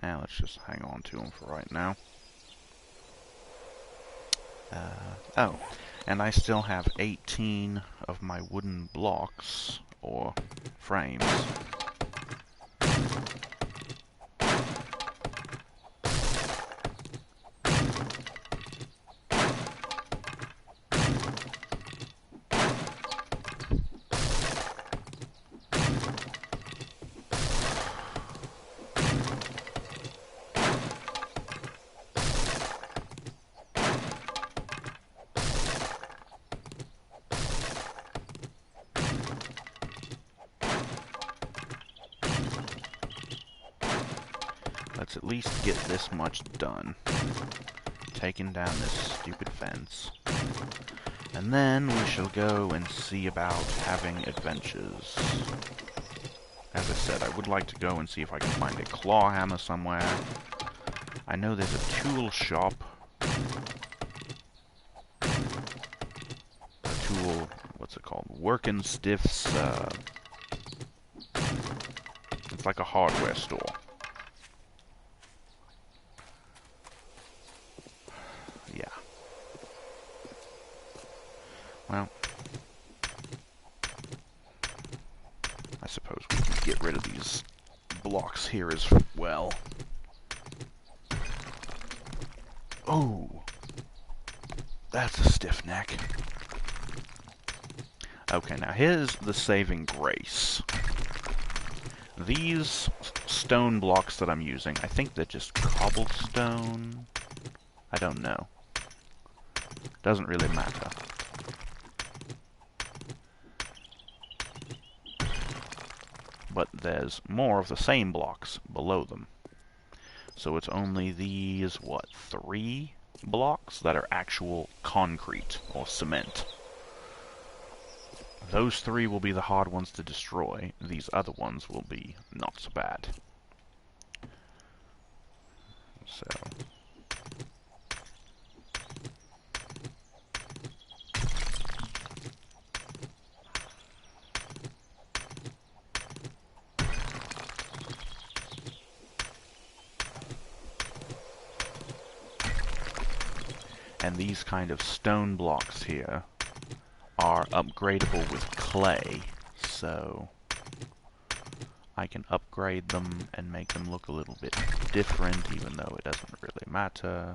Now let's just hang on to them for right now. Oh, and I still have 18 of my wooden blocks, or frames. Let's at least get this much done. Taking down this stupid fence. And then we shall go and see about having adventures. As I said, I would like to go and see if I can find a claw hammer somewhere. I know there's a tool shop. A tool, what's it called? Workin' Stiffs, it's like a hardware store. Well, I suppose we can get rid of these blocks here as well. Oh, that's a stiff neck. Okay, now here's the saving grace. These stone blocks that I'm using, I think they're just cobblestone. I don't know. Doesn't really matter. But there's more of the same blocks below them. So it's only these, what, 3 blocks that are actual concrete or cement. Those 3 will be the hard ones to destroy. These other ones will be not so bad. So... and these kind of stone blocks here are upgradable with clay, so I can upgrade them and make them look a little bit different, even though it doesn't really matter.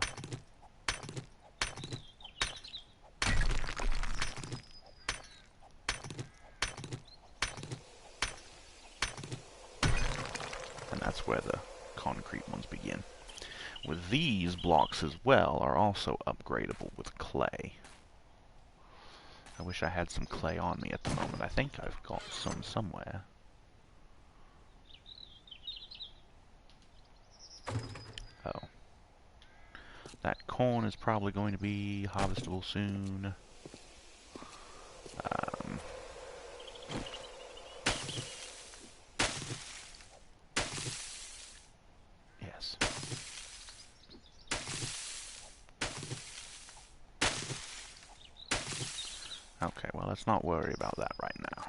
And that's where the concrete ones begin. With these blocks as well are also upgradable with clay. I wish I had some clay on me at the moment. I think I've got some somewhere. That corn is probably going to be harvestable soon. Yes. Okay, well, let's not worry about that right now.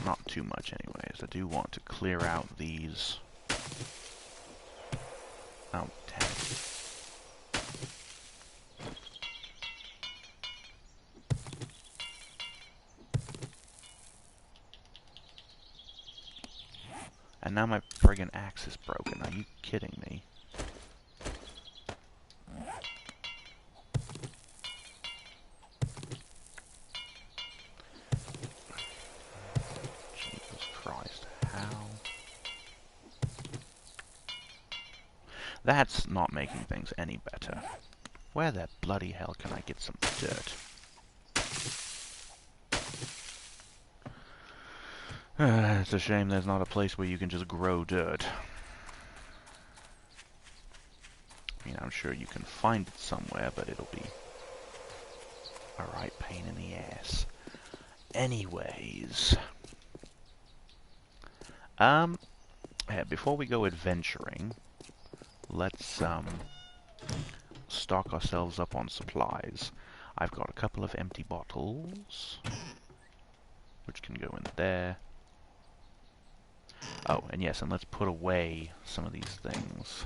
Not too much anyways. I do want to clear out these. Oh, damn it. And now my friggin' axe is broken. Are you kidding me? Jesus Christ, how? That's not making things any better. Where the bloody hell can I get some dirt? It's a shame there's not a place where you can just grow dirt. I mean, I'm sure you can find it somewhere, but it'll be a right pain in the ass. Anyways. Before we go adventuring, let's, stock ourselves up on supplies. I've got a couple of empty bottles, which can go in there. Oh, and yes, and let's put away some of these things.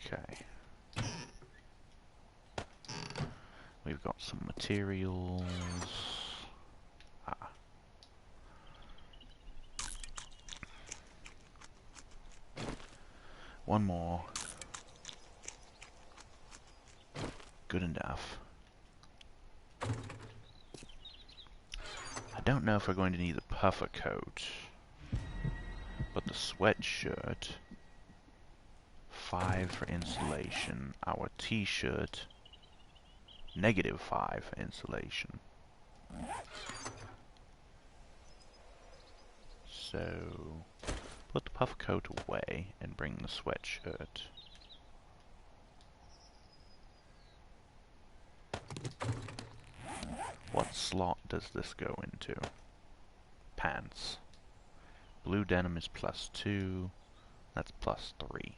Okay. We've got some materials. Ah. One more. Good enough. I don't know if we're going to need the puffer coat, but the sweatshirt, 5 for insulation. Our t-shirt, -5 for insulation. So, put the puffer coat away and bring the sweatshirt. What slot does this go into? Pants. Blue denim is +2. That's +3.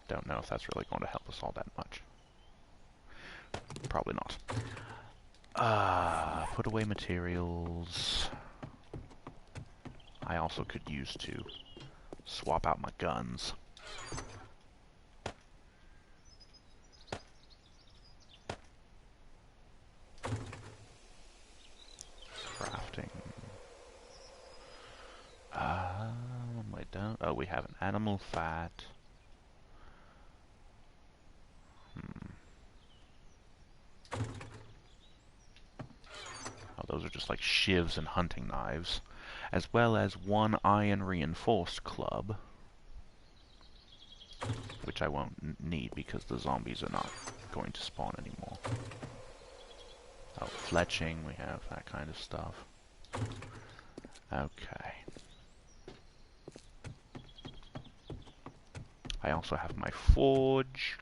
Don't know if that's really going to help us all that much. Probably not. Put away materials. I also could use to swap out my guns. Crafting. Wait, don't. Oh, we have an animal fat. Oh, those are just like shivs and hunting knives. As well as 1 iron reinforced club. Which I won't need because the zombies are not going to spawn anymore. Oh, fletching, we have that kind of stuff. Okay. I also have my forge.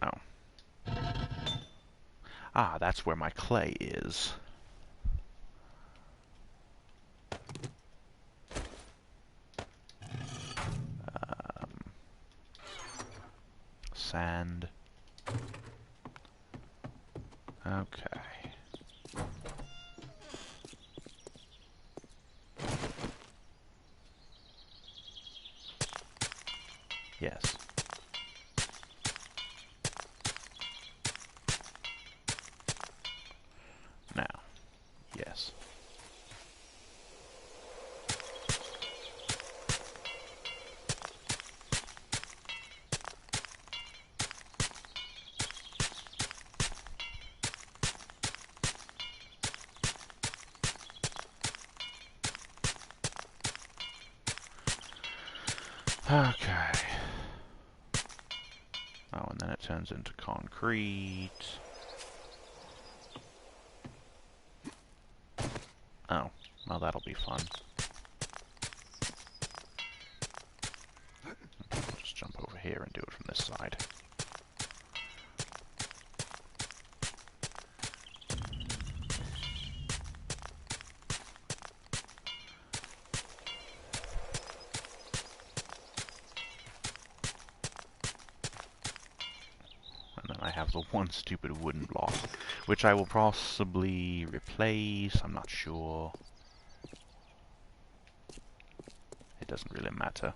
Oh. Ah, that's where my clay is. Sand. Okay. Yes. Now. Yes. Okay. Oh, and then it turns into concrete. Oh, well, that'll be fun. Just jump over here and do it from this side. And then I have the one stupid wooden block, which I will possibly replace, I'm not sure. It doesn't really matter.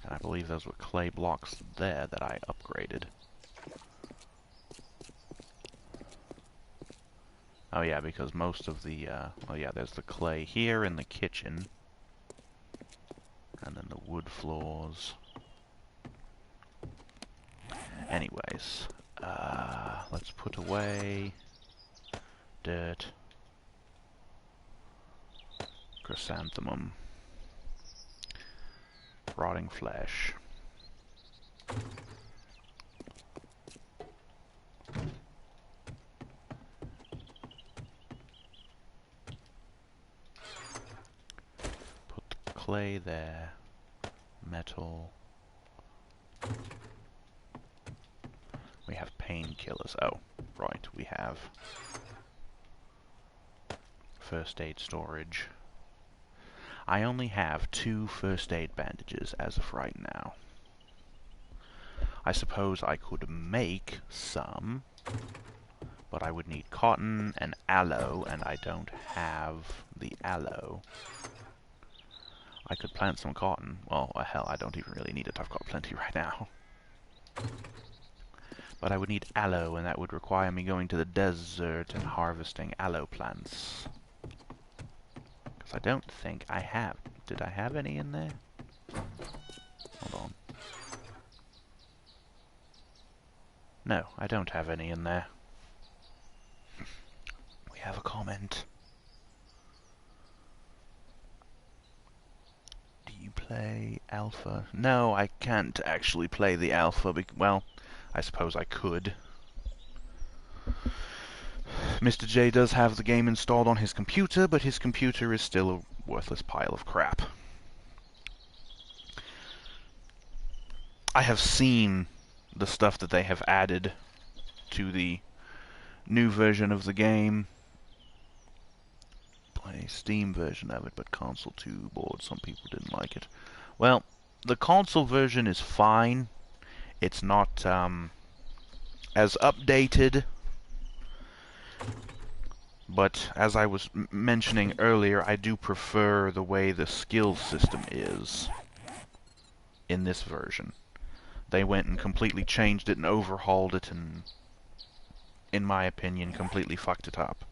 And I believe those were clay blocks there that I upgraded. Oh yeah, because most of the, oh yeah, there's the clay here in the kitchen. And then the wood floors. Anyways, let's put away dirt, chrysanthemum, rotting flesh. Put the clay there, metal. We have painkillers. Oh, right, we have first aid storage. I only have 2 first aid bandages as of right now. I suppose I could make some, but I would need cotton and aloe, and I don't have the aloe. I could plant some cotton. Well, hell, I don't even really need it. I've got plenty right now. But I would need aloe, and that would require me going to the desert and harvesting aloe plants. Because I don't think I have. Did I have any in there? Hold on. No, I don't have any in there. We have a comment. Do you play alpha? No, I can't actually play the alpha. Well, I suppose I could. Mr. J does have the game installed on his computer, but his computer is still a worthless pile of crap. I have seen the stuff that they have added to the new version of the game. Play Steam version of it, but console 2 board. Some people didn't like it. Well, the console version is fine. It's not as updated. But as I was mentioning earlier, I do prefer the way the skill system is in this version. They went and completely changed it and overhauled it and, in my opinion, completely fucked it up.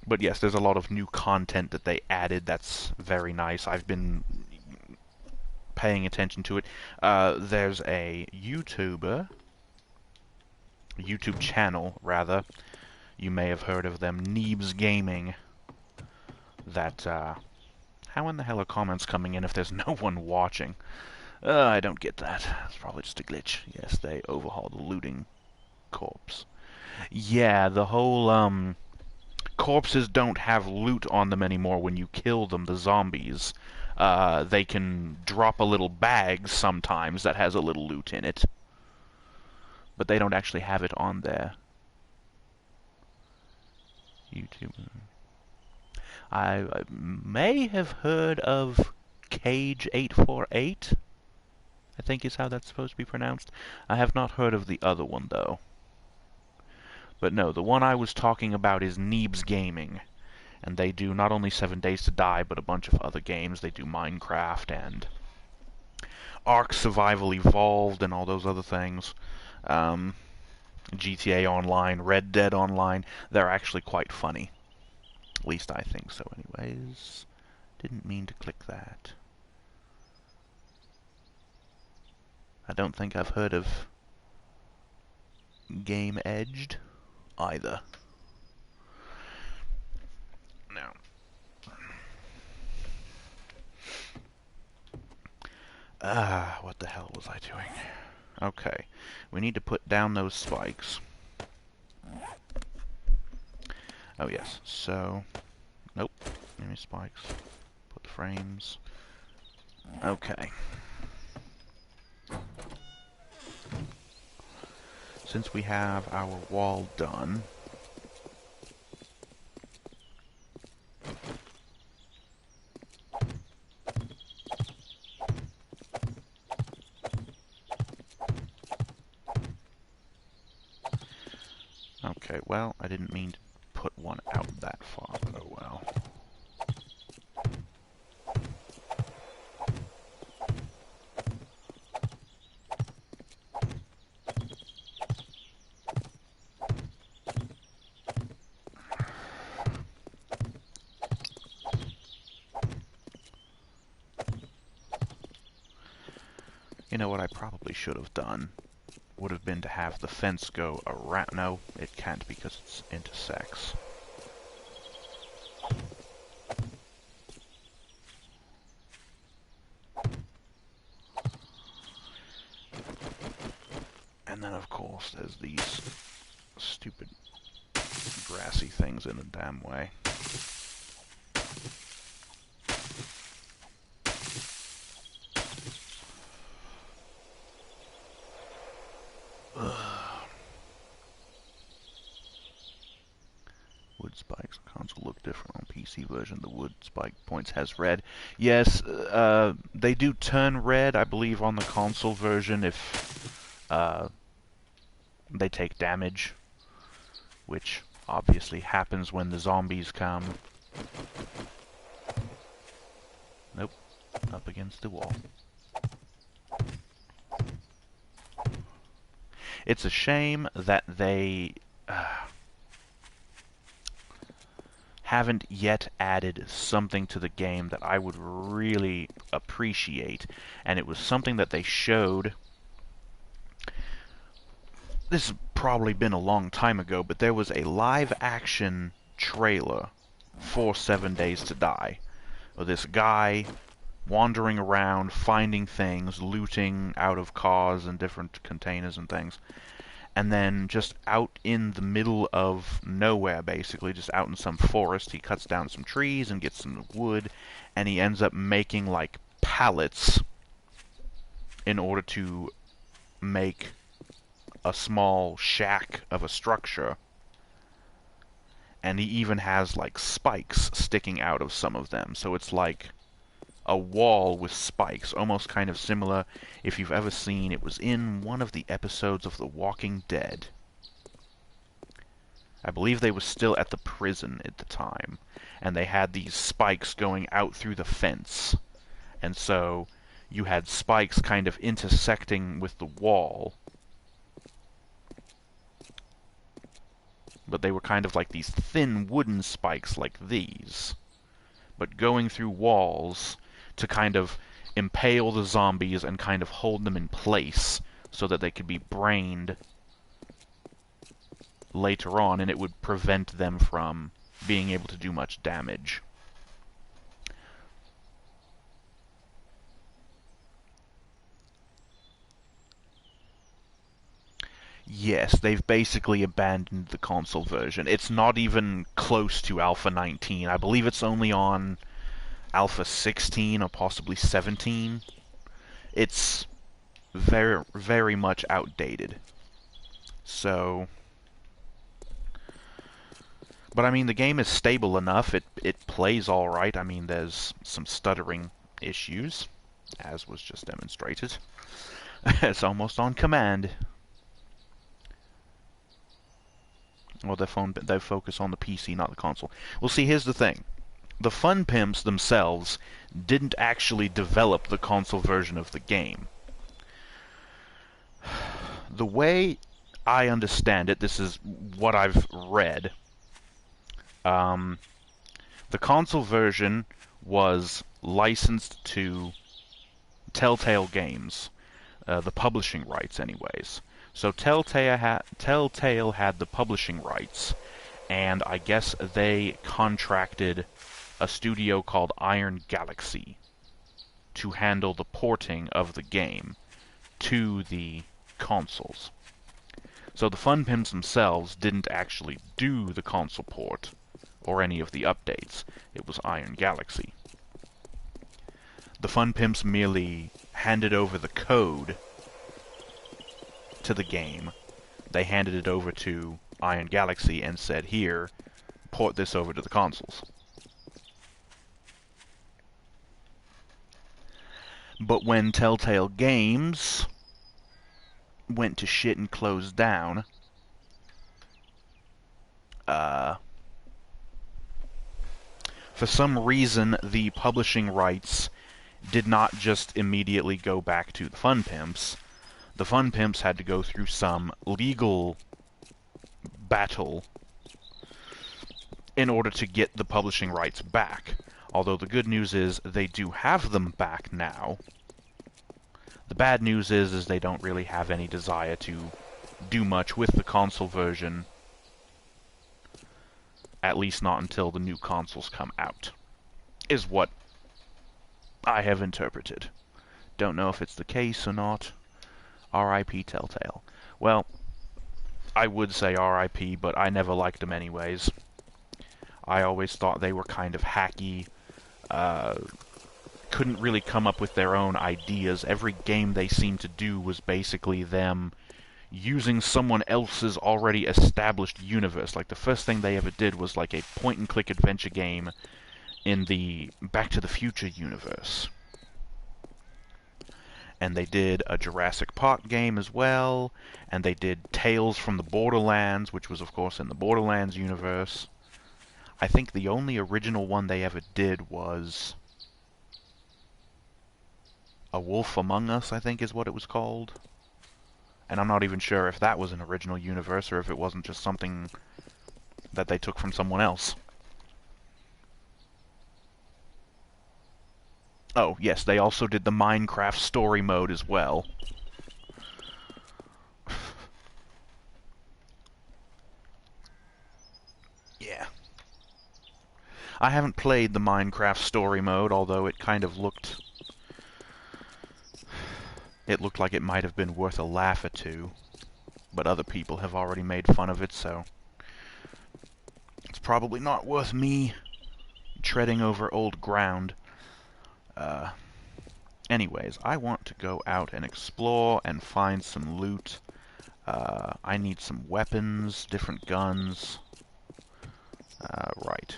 But yes, there's a lot of new content that they added that's very nice. I've been paying attention to it. There's a YouTube channel, rather. You may have heard of them, Neebs Gaming. That, how in the hell are comments coming in if there's no one watching? I don't get that. It's probably just a glitch. Yes, they overhauled the looting corpse. Yeah, the whole, corpses don't have loot on them anymore when you kill them, the zombies. They can drop a little bag sometimes that has a little loot in it. But they don't actually have it on there. YouTube. I may have heard of Cage848. I think is how that's supposed to be pronounced. I have not heard of the other one, though. But no, the one I was talking about is Neebs Gaming. And they do not only 7 Days to Die, but a bunch of other games. They do Minecraft and Ark Survival Evolved and all those other things. GTA Online, Red Dead Online. They're actually quite funny. At least I think so anyways. Didn't mean to click that. I don't think I've heard of Game Edged either. Now, what the hell was I doing? Okay, we need to put down those spikes. Oh yes, so, nope, give me spikes, put the frames, okay. Since we have our wall done, okay, well, I didn't mean to put one out that far, but oh well. You know what I probably should have done? Would have been to have the fence go around. No, it can't because it's intersects. And then, of course, there's these stupid grassy things in the damn way. Wood spikes. Console look different on PC version. The wood spike points has red. Yes, they do turn red, I believe, on the console version if they take damage, which obviously happens when the zombies come. Nope, up against the wall. It's a shame that they haven't yet added something to the game that I would really appreciate, and it was something that they showed. This has probably been a long time ago, but there was a live-action trailer for 7 Days to Die, with this guy wandering around, finding things, looting out of cars and different containers and things. And then just out in the middle of nowhere, basically, just out in some forest, he cuts down some trees and gets some wood, and he ends up making, like, pallets in order to make a small shack of a structure. And he even has, like, spikes sticking out of some of them, so it's like a wall with spikes, almost kind of similar, if you've ever seen, it was in one of the episodes of The Walking Dead. I believe they were still at the prison at the time, and they had these spikes going out through the fence, and so you had spikes kind of intersecting with the wall, but they were kind of like these thin wooden spikes like these, but going through walls to kind of impale the zombies and kind of hold them in place so that they could be brained later on, and it would prevent them from being able to do much damage. Yes, they've basically abandoned the console version. It's not even close to Alpha 19. I believe it's only on Alpha 16 or possibly 17. It's very, very much outdated. So, but I mean, the game is stable enough. It plays all right. I mean, there's some stuttering issues, as was just demonstrated. It's almost on command. Well, they focus on the PC, not the console. Well, see, here's the thing. The Fun Pimps themselves didn't actually develop the console version of the game. The way I understand it, this is what I've read, the console version was licensed to Telltale Games. the publishing rights anyways. So Telltale had the publishing rights, and I guess they contracted a studio called Iron Galaxy to handle the porting of the game to the consoles. So the Fun Pimps themselves didn't actually do the console port or any of the updates. It was Iron Galaxy. The Fun Pimps merely handed over the code to the game. They handed it over to Iron Galaxy and said, here, port this over to the consoles. But when Telltale Games went to shit and closed down, for some reason the publishing rights did not just immediately go back to the Fun Pimps. The Fun Pimps had to go through some legal battle in order to get the publishing rights back. Although the good news is they do have them back now. The bad news is they don't really have any desire to do much with the console version. At least not until the new consoles come out. Is what I have interpreted. Don't know if it's the case or not. R.I.P. Telltale. Well, I would say R.I.P., but I never liked them anyways. I always thought they were kind of hacky, couldn't really come up with their own ideas. Every game they seemed to do was basically them using someone else's already established universe. Like, the first thing they ever did was like a point-and-click adventure game in the Back to the Future universe. And they did a Jurassic Park game as well, and they did Tales from the Borderlands, which was, of course, in the Borderlands universe. I think the only original one they ever did was A Wolf Among Us, I think is what it was called. And I'm not even sure if that was an original universe or if it wasn't just something that they took from someone else. Oh, yes, they also did the Minecraft story mode as well. Yeah. I haven't played the Minecraft story mode, although it kind of looked... It looked like it might have been worth a laugh or two. But other people have already made fun of it, so... It's probably not worth me treading over old ground. Anyways, I want to go out and explore and find some loot. I need some weapons, different guns. Right.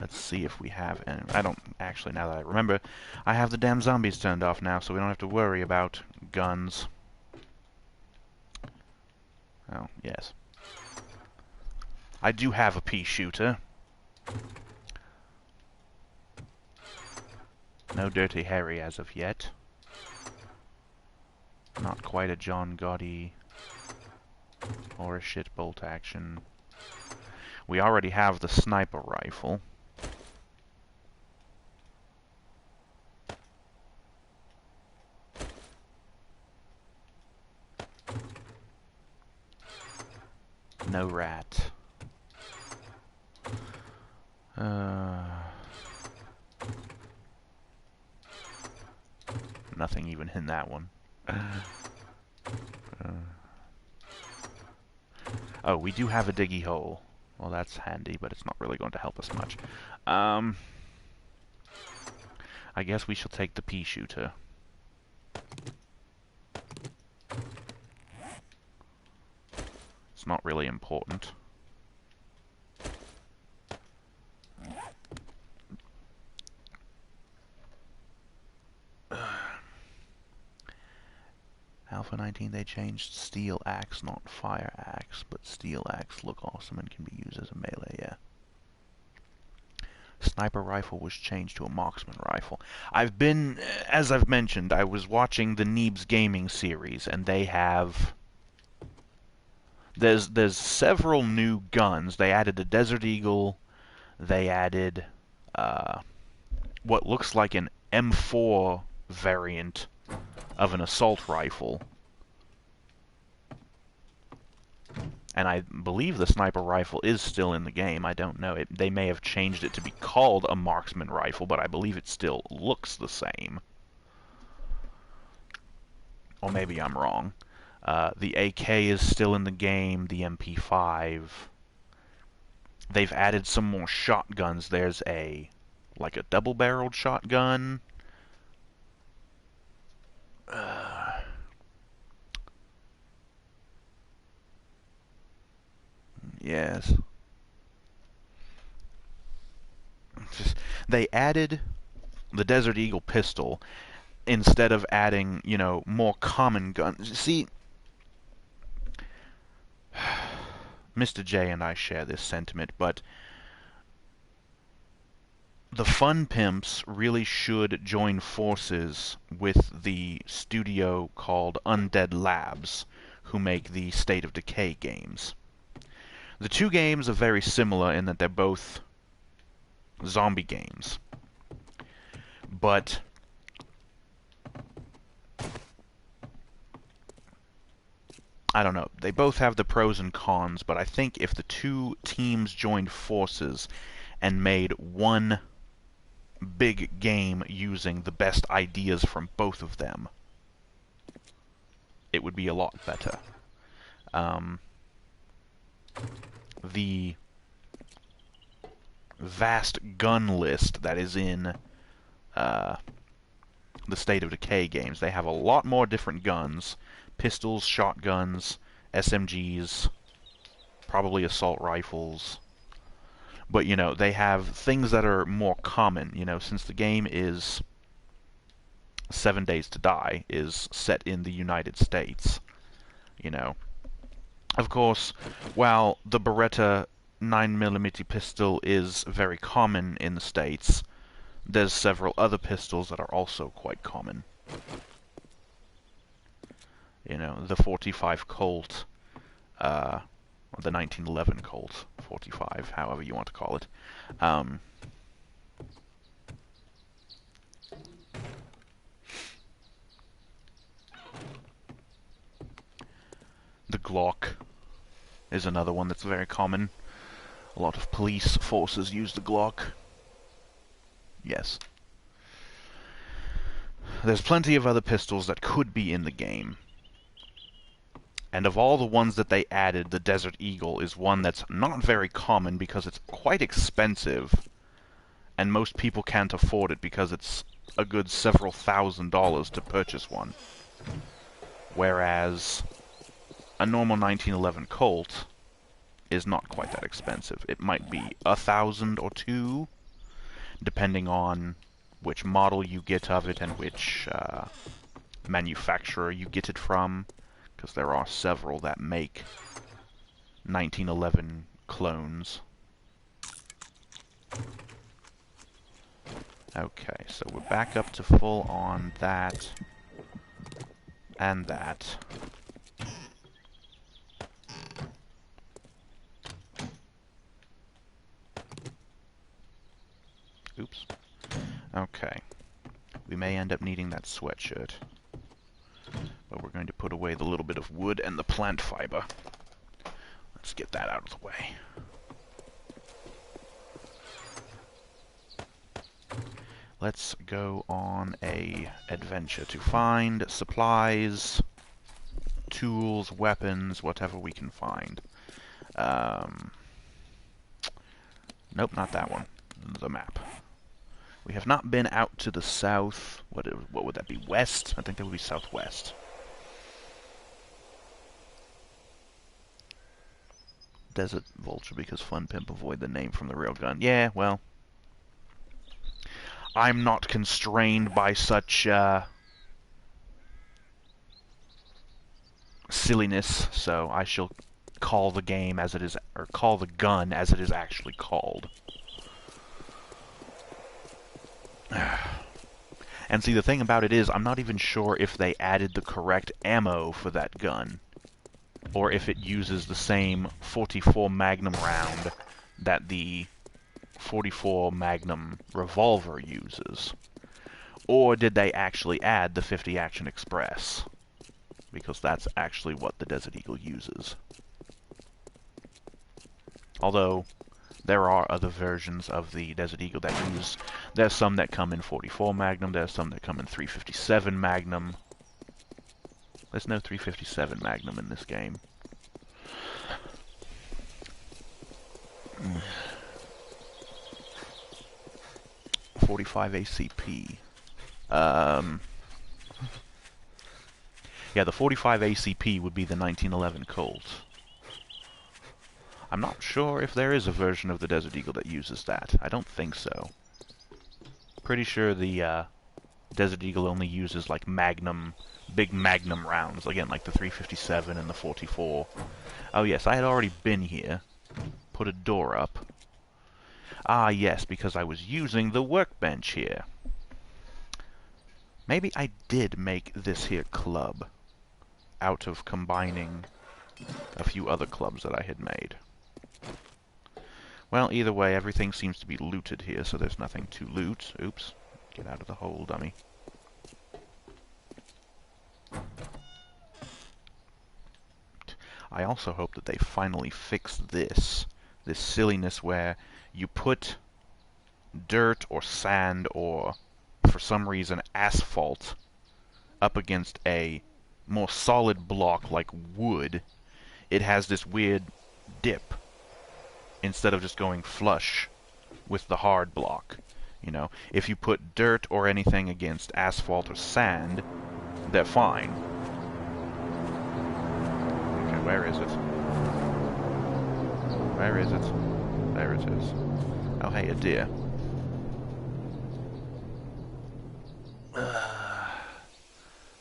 Let's see if we have any. I don't actually, now that I remember, I have the damn zombies turned off now, so we don't have to worry about guns. Oh, yes. I do have a pea shooter. No Dirty Harry as of yet. Not quite a John Gotti or a shit bolt action. We already have the sniper rifle. No rat. Nothing even in that one. Oh, we do have a diggy hole. Well, that's handy, but it's not really going to help us much. I guess we shall take the pea shooter. It's not really important. Alpha 19, they changed steel axe, not fire axe, but steel axe look awesome and can be used as a melee, yeah. Sniper rifle was changed to a marksman rifle. I've been, as I've mentioned, I was watching the Neebs Gaming series, and they have... There's several new guns. They added a Desert Eagle, they added, what looks like an M4 variant of an assault rifle. And I believe the sniper rifle is still in the game. I don't know. They may have changed it to be called a marksman rifle, but I believe it still looks the same. Or maybe I'm wrong. The AK is still in the game, the MP5. They've added some more shotguns. There's like a double-barreled shotgun. Yes. They added the Desert Eagle pistol instead of adding, you know, more common guns. See, Mr. J and I share this sentiment, but the fun pimps really should join forces with the studio called Undead Labs, who make the State of Decay games. The two games are very similar in that they're both zombie games. But I don't know. They both have the pros and cons, but I think if the two teams joined forces and made one big game using the best ideas from both of them, it would be a lot better. The vast gun list that is in the State of Decay games, they have a lot more different guns. Pistols, shotguns, SMGs, probably assault rifles. But, you know, they have things that are more common. You know, since the game is 7 Days to Die, is set in the United States, you know. Of course, while the Beretta 9mm pistol is very common in the States, there's several other pistols that are also quite common. You know, the 45 Colt, or the 1911 Colt 45, however you want to call it. The Glock is another one that's very common. A lot of police forces use the Glock. Yes. There's plenty of other pistols that could be in the game. And of all the ones that they added, the Desert Eagle is one that's not very common because it's quite expensive, and most people can't afford it because it's a good several $1,000s to purchase one. Whereas a normal 1911 Colt is not quite that expensive. It might be $1,000 or $2,000, depending on which model you get of it and which manufacturer you get it from, because there are several that make 1911 clones. Okay, so we're back up to full on that and that. Oops. Okay. We may end up needing that sweatshirt. But we're going to put away the little bit of wood and the plant fiber. Let's get that out of the way. Let's go on a adventure to find supplies, tools, weapons, whatever we can find. Nope, not that one. The map. We have not been out to the south. What would that be? West? I think that would be southwest. Desert Vulture because Fun Pimp avoid the name from the railgun. Yeah, well, I'm not constrained by such silliness, so I shall call the game as it is, or call the gun as it is actually called. And see, the thing about it is, I'm not even sure if they added the correct ammo for that gun, or if it uses the same 44 Magnum round that the .44 Magnum revolver uses? Or did they actually add the 50 Action Express? Because that's actually what the Desert Eagle uses. Although, there are other versions of the Desert Eagle that use... There's some that come in .44 Magnum, there's some that come in .357 Magnum. There's no .357 Magnum in this game. 45 ACP. Yeah, the 45 ACP would be the 1911 Colt. I'm not sure if there is a version of the Desert Eagle that uses that. I don't think so. Pretty sure the Desert Eagle only uses like Magnum, big Magnum rounds. Again, like the 357 and the 44. Oh yes, I had already been here. Put a door up. Ah yes, because I was using the workbench here. Maybe I did make this here club out of combining a few other clubs that I had made. Well, either way, everything seems to be looted here, so there's nothing to loot. Oops. Get out of the hole, dummy. I also hope that they finally fix this silliness where you put dirt or sand or, for some reason, asphalt up against a more solid block like wood. It has this weird dip instead of just going flush with the hard block. You know, if you put dirt or anything against asphalt or sand, they're fine. Okay, where is it? Where is it? There it is. Oh, hey, a deer.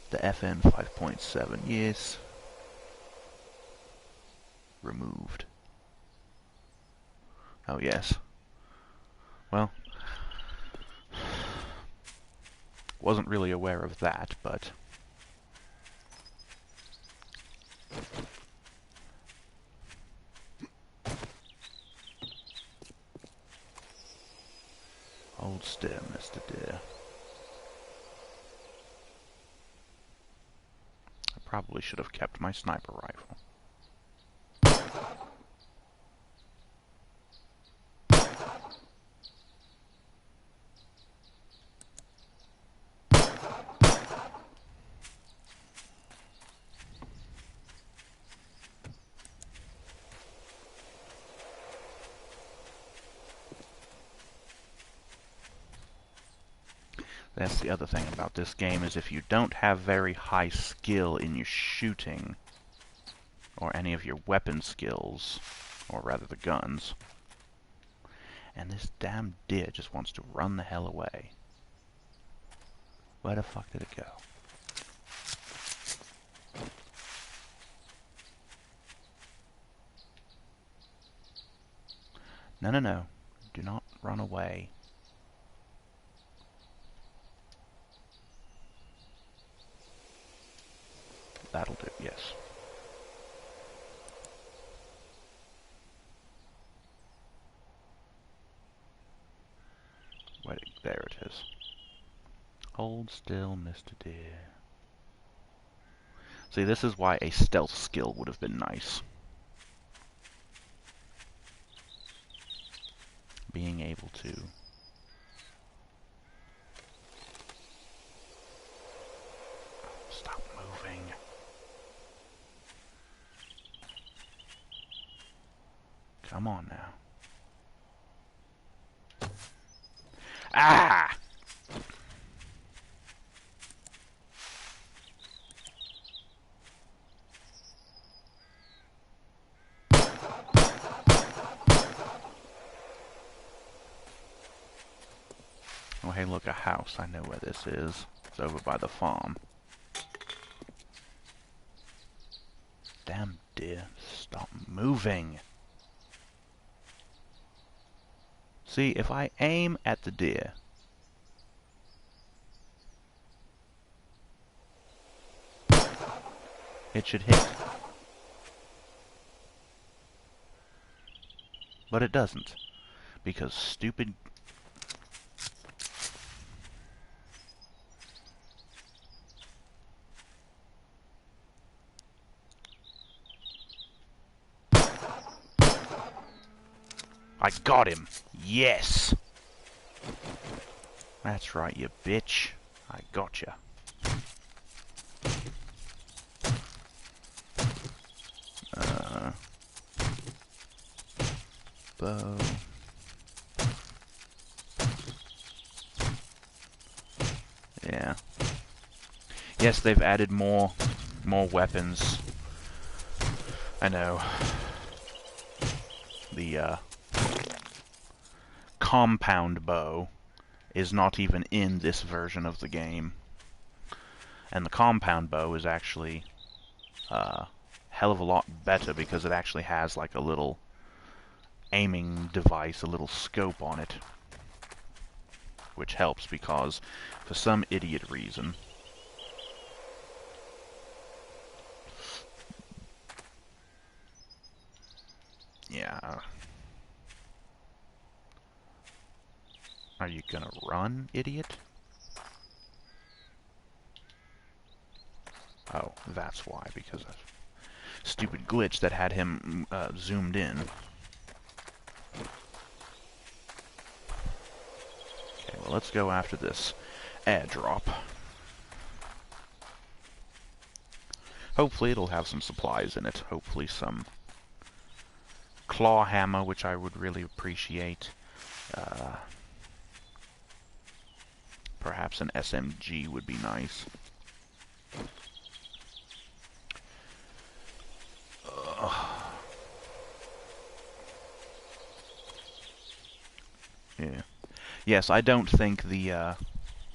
The FN 5.7, yes. Removed. Oh, yes. Well, wasn't really aware of that, but... Hold still, Mr. Deer. I probably should have kept my sniper rifle. That's the other thing about this game, is if you don't have very high skill in your shooting, or any of your weapon skills, or rather the guns, and this damn deer just wants to run the hell away. Where the fuck did it go? No, no, no. Do not run away. That'll do, yes. Wait, there it is. Hold still, Mr. Deer. See, this is why a stealth skill would have been nice. Being able to... Stop moving. Come on now. Ah! Oh, hey, look, a house. I know where this is. It's over by the farm. Damn deer. Stop moving. See, if I aim at the deer, it should hit. But it doesn't. Because stupid... I got him! Yes! That's right, you bitch. I gotcha. Bow. Yeah. Yes, they've added more weapons. I know. The, compound bow is not even in this version of the game. And the compound bow is actually hell of a lot better because it actually has like a little aiming device, a little scope on it. Which helps because, for some idiot reason... Yeah. Are you gonna run, idiot? Oh, that's why, because of stupid glitch that had him zoomed in. Okay, well, let's go after this airdrop. Hopefully it'll have some supplies in it. Hopefully some claw hammer, which I would really appreciate. Perhaps an SMG would be nice. Yeah. Yes, I don't think the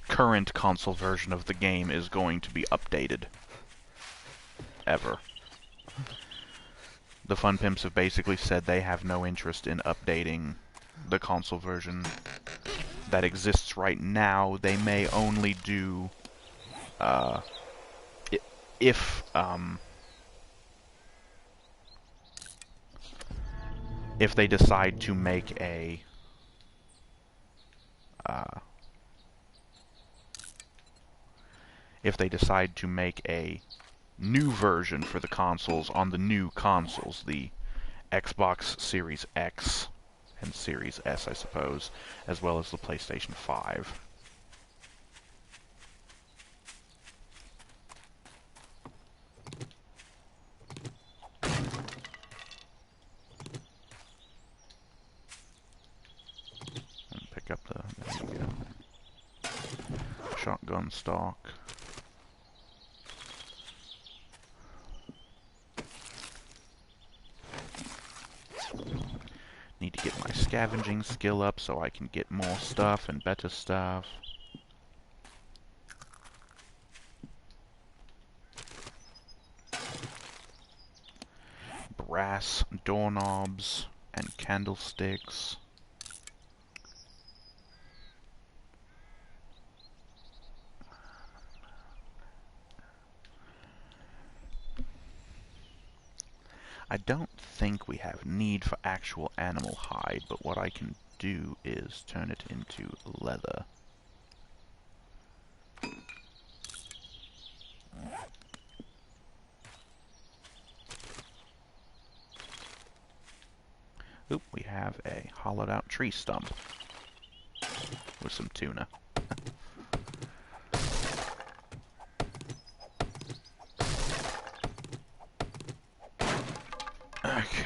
current console version of the game is going to be updated. Ever. The Fun Pimps have basically said they have no interest in updating the console version that exists right now. They may only do if they decide to make a new version for the consoles on the new consoles, the Xbox Series X and Series S, I suppose, as well as the PlayStation 5. And pick up the... there we go. Shotgun stock. Need to get my scavenging skill up so I can get more stuff and better stuff. Brass doorknobs and candlesticks. I don't think we have need for actual animal hide, but what I can do is turn it into leather. Oop, we have a hollowed out tree stump with some tuna. Okay.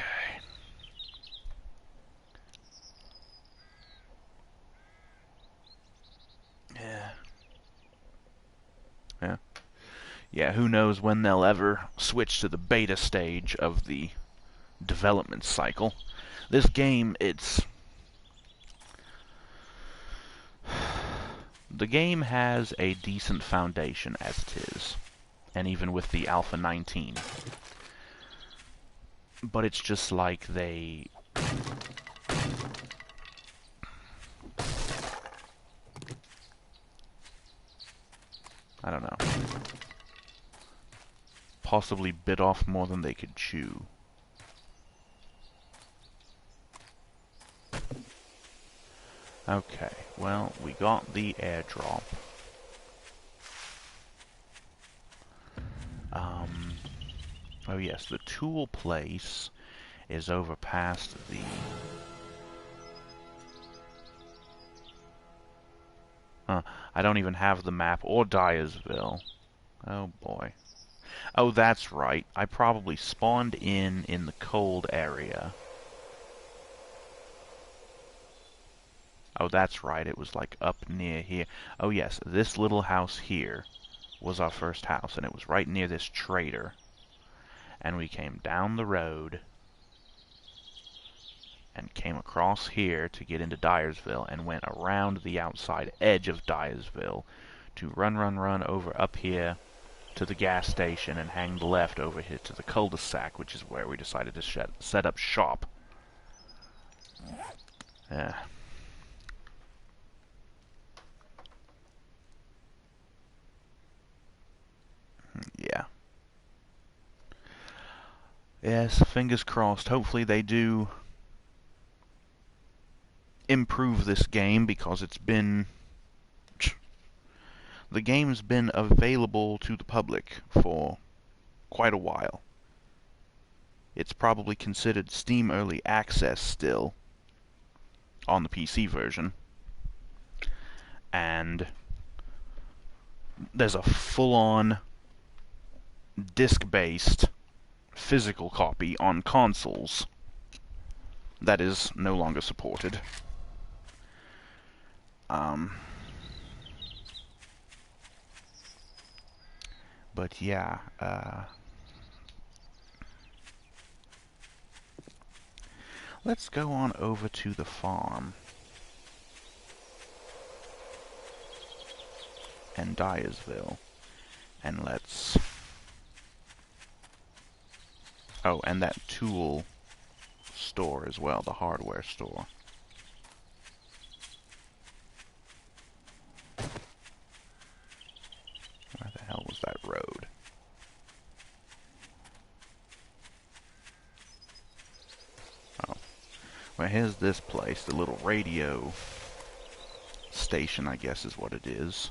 Yeah, who knows when they'll ever switch to the beta stage of the development cycle. This game, the game has a decent foundation as it is, and even with the Alpha 19. But it's just like they... I don't know. Possibly bit off more than they could chew. Okay, well, we got the airdrop. Oh yes, the tool place is over past the... I don't even have the map or Dyersville. Oh boy. Oh, that's right. I probably spawned in the cold area. Oh, that's right. It was like up near here. Oh yes, this little house here was our first house, and it was right near this trader. And we came down the road and came across here to get into Dyersville and went around the outside edge of Dyersville to run over up here to the gas station and hang left over here to the cul-de-sac, which is where we decided to set up shop. Yeah. Yeah. Yes, fingers crossed. Hopefully they do improve this game, because it's been... The game's been available to the public for quite a while. It's probably considered Steam Early Access still on the PC version. And there's a full-on disc-based physical copy on consoles that is no longer supported. But yeah, let's go on over to the farm and Dyersville, and let's... Oh, and that tool store as well, the hardware store. Where the hell was that road? Oh. Well, here's this place, the little radio station, I guess is what it is.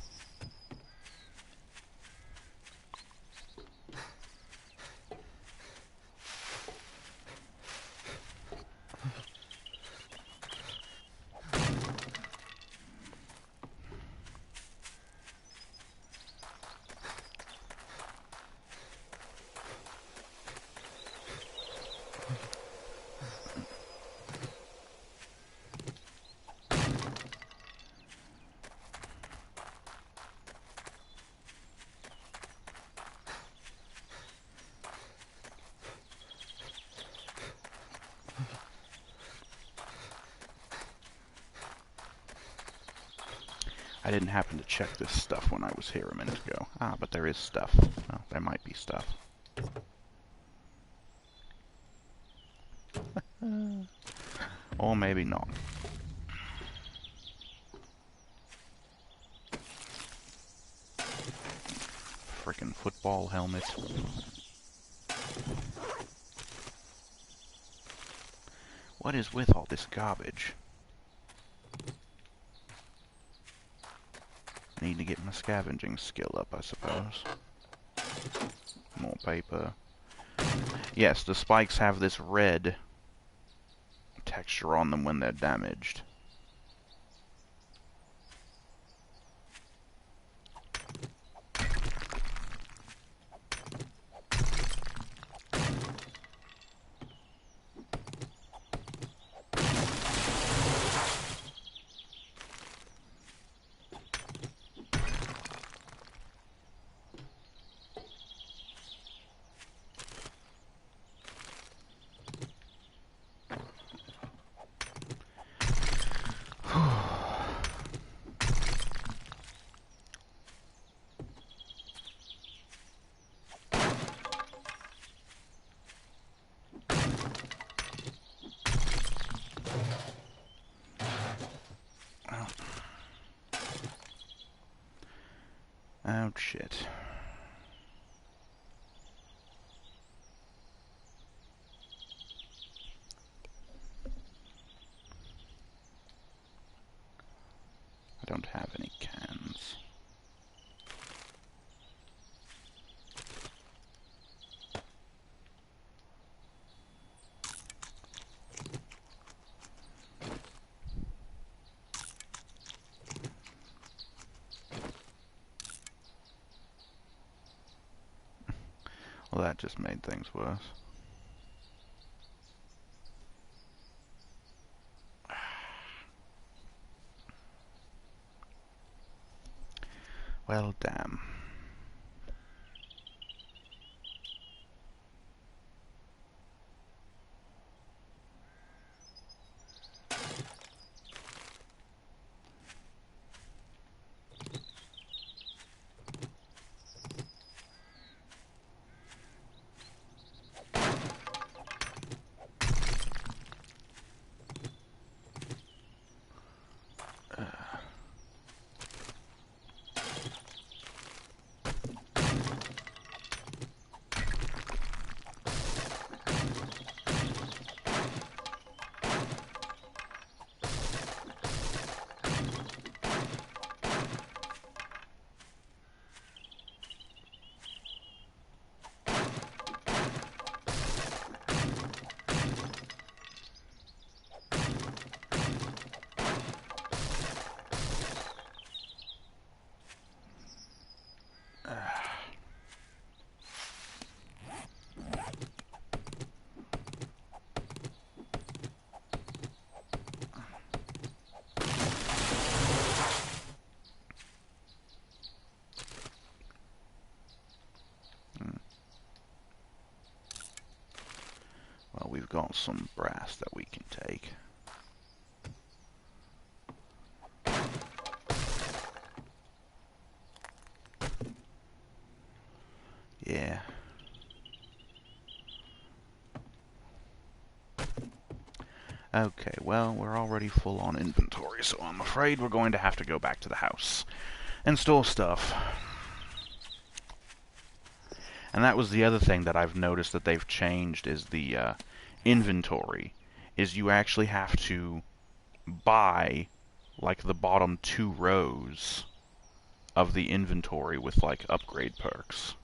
I didn't happen to check this stuff when I was here a minute ago. Ah, but there is stuff. Well, there might be stuff. Or maybe not. Frickin' football helmet. What is with all this garbage? Need to get my scavenging skill up, I suppose. More paper. Yes, the spikes have this red texture on them when they're damaged. Oh, shit. have any cans. Well, that just made things worse. Well, damn. Well, we've got some brass that we can take. Yeah. Okay, well, we're already full on inventory, so I'm afraid we're going to have to go back to the house and store stuff. And that was the other thing that I've noticed that they've changed is the inventory. Is you actually have to buy, like, the bottom 2 rows of the inventory with, like, upgrade perks.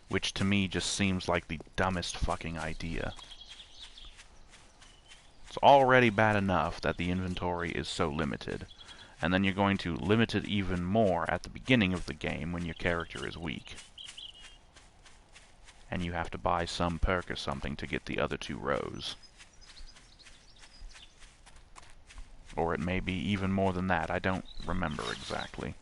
Which to me just seems like the dumbest fucking idea. It's already bad enough that the inventory is so limited. And then you're going to limit it even more at the beginning of the game when your character is weak. And you have to buy some perk or something to get the other 2 rows. Or it may be even more than that, I don't remember exactly.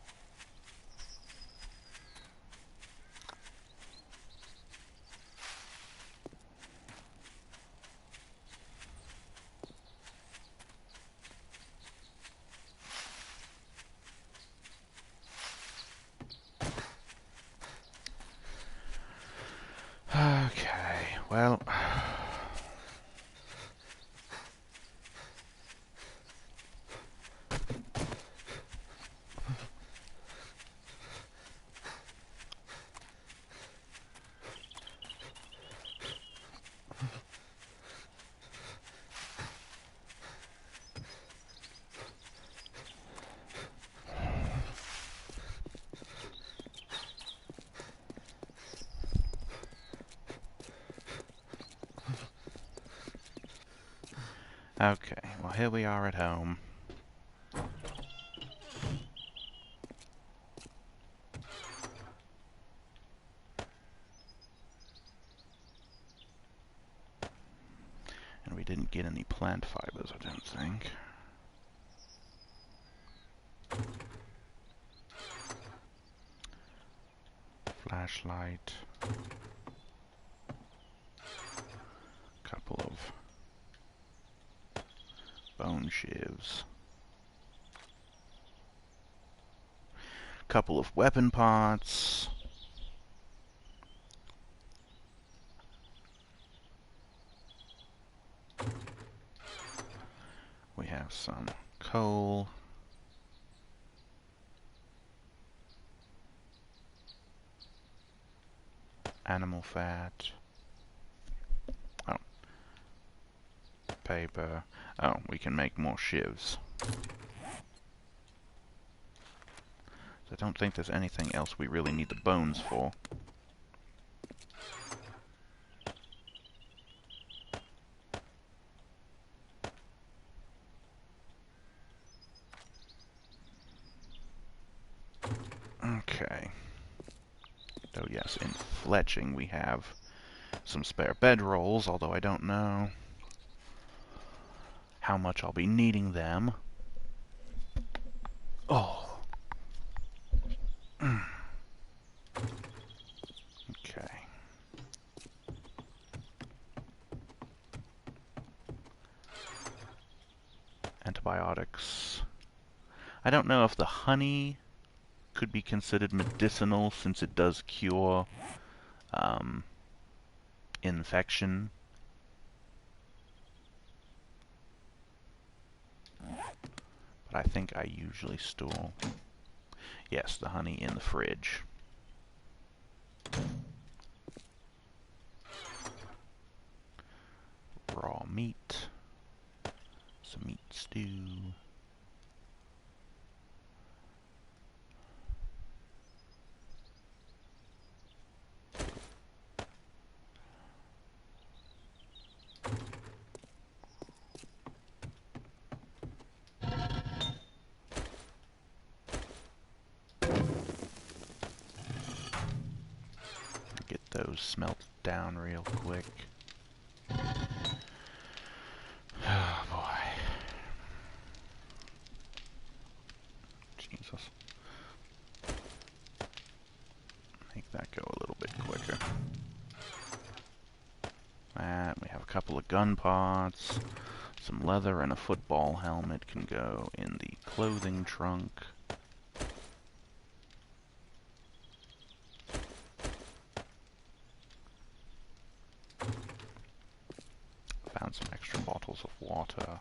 Okay, well... Okay, well here we are at home. And we didn't get any plant fibers, I don't think. Flashlight. Couple of bone sheaves. Couple of weapon parts. We have some coal. Animal fat. Oh. Paper. Oh, we can make more shivs. I don't think there's anything else we really need the bones for. Okay. Oh yes, in fletching we have some spare bedrolls, although I don't know how much I'll be needing them. Oh. Okay. Antibiotics. I don't know if the honey could be considered medicinal since it does cure infection. But I think I usually store, yes, the honey in the fridge. Raw meat. Some meat stew. Get those smelted down real quick. Oh boy. Jesus. Make that go a little bit quicker. And we have a couple of gun parts. Some leather and a football helmet can go in the clothing trunk. Found some extra bottles of water.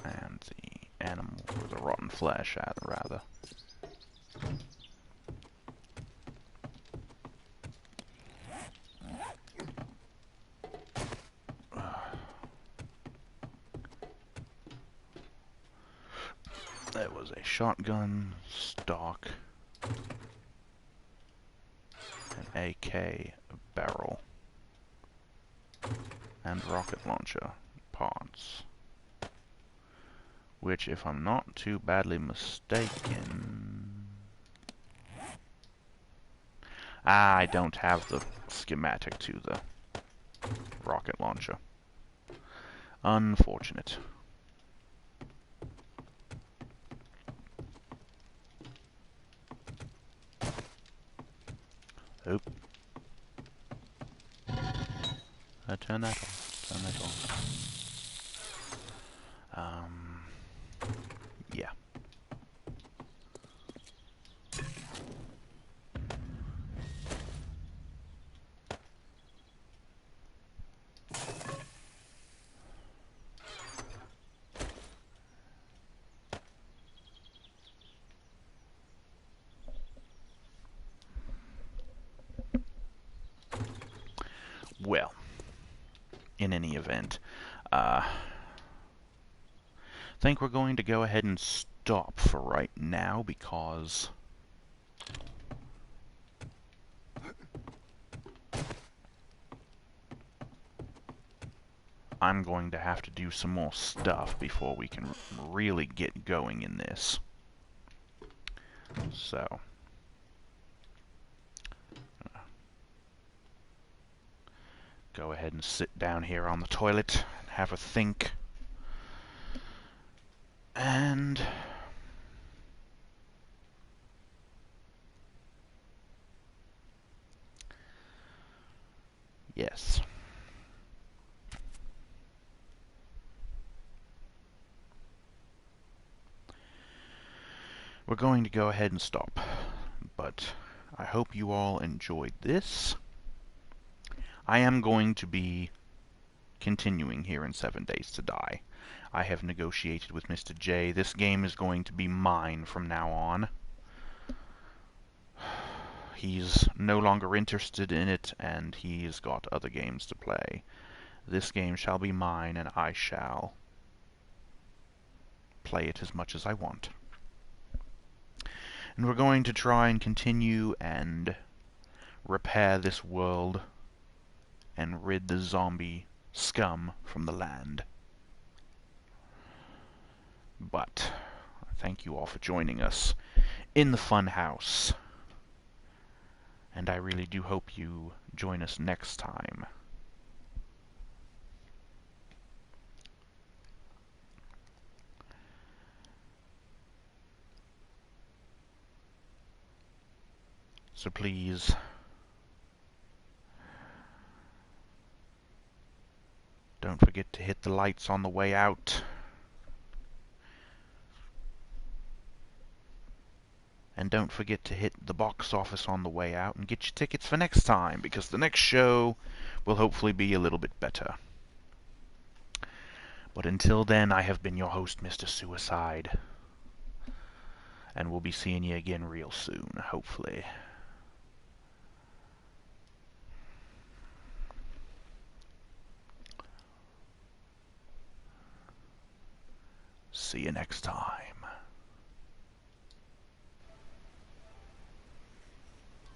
And the animal, or the rotten flesh, rather. There was a shotgun, stock, an AK barrel, and rocket launcher parts. Which, if I'm not too badly mistaken... I don't have the schematic to the rocket launcher. Unfortunate. Oop. Turn that off. Turn that off. Yeah. Well, in any event, I think we're going to go ahead and stop for right now because I'm going to have to do some more stuff before we can really get going in this. So, go ahead and sit down here on the toilet and have a think. And yes. We're going to go ahead and stop, but I hope you all enjoyed this. I am going to be continuing here in 7 Days to Die. I have negotiated with Mr. J. This game is going to be mine from now on. he's no longer interested in it, and he's got other games to play. This game shall be mine, and I shall play it as much as I want. And we're going to try and continue and repair this world and rid the zombie scum from the land. But thank you all for joining us in the fun house, and I really do hope you join us next time. So please, don't forget to hit the lights on the way out. And don't forget to hit the box office on the way out and get your tickets for next time, because the next show will hopefully be a little bit better. But until then, I have been your host, Mr. Suicide. And we'll be seeing you again real soon, hopefully. See you next time.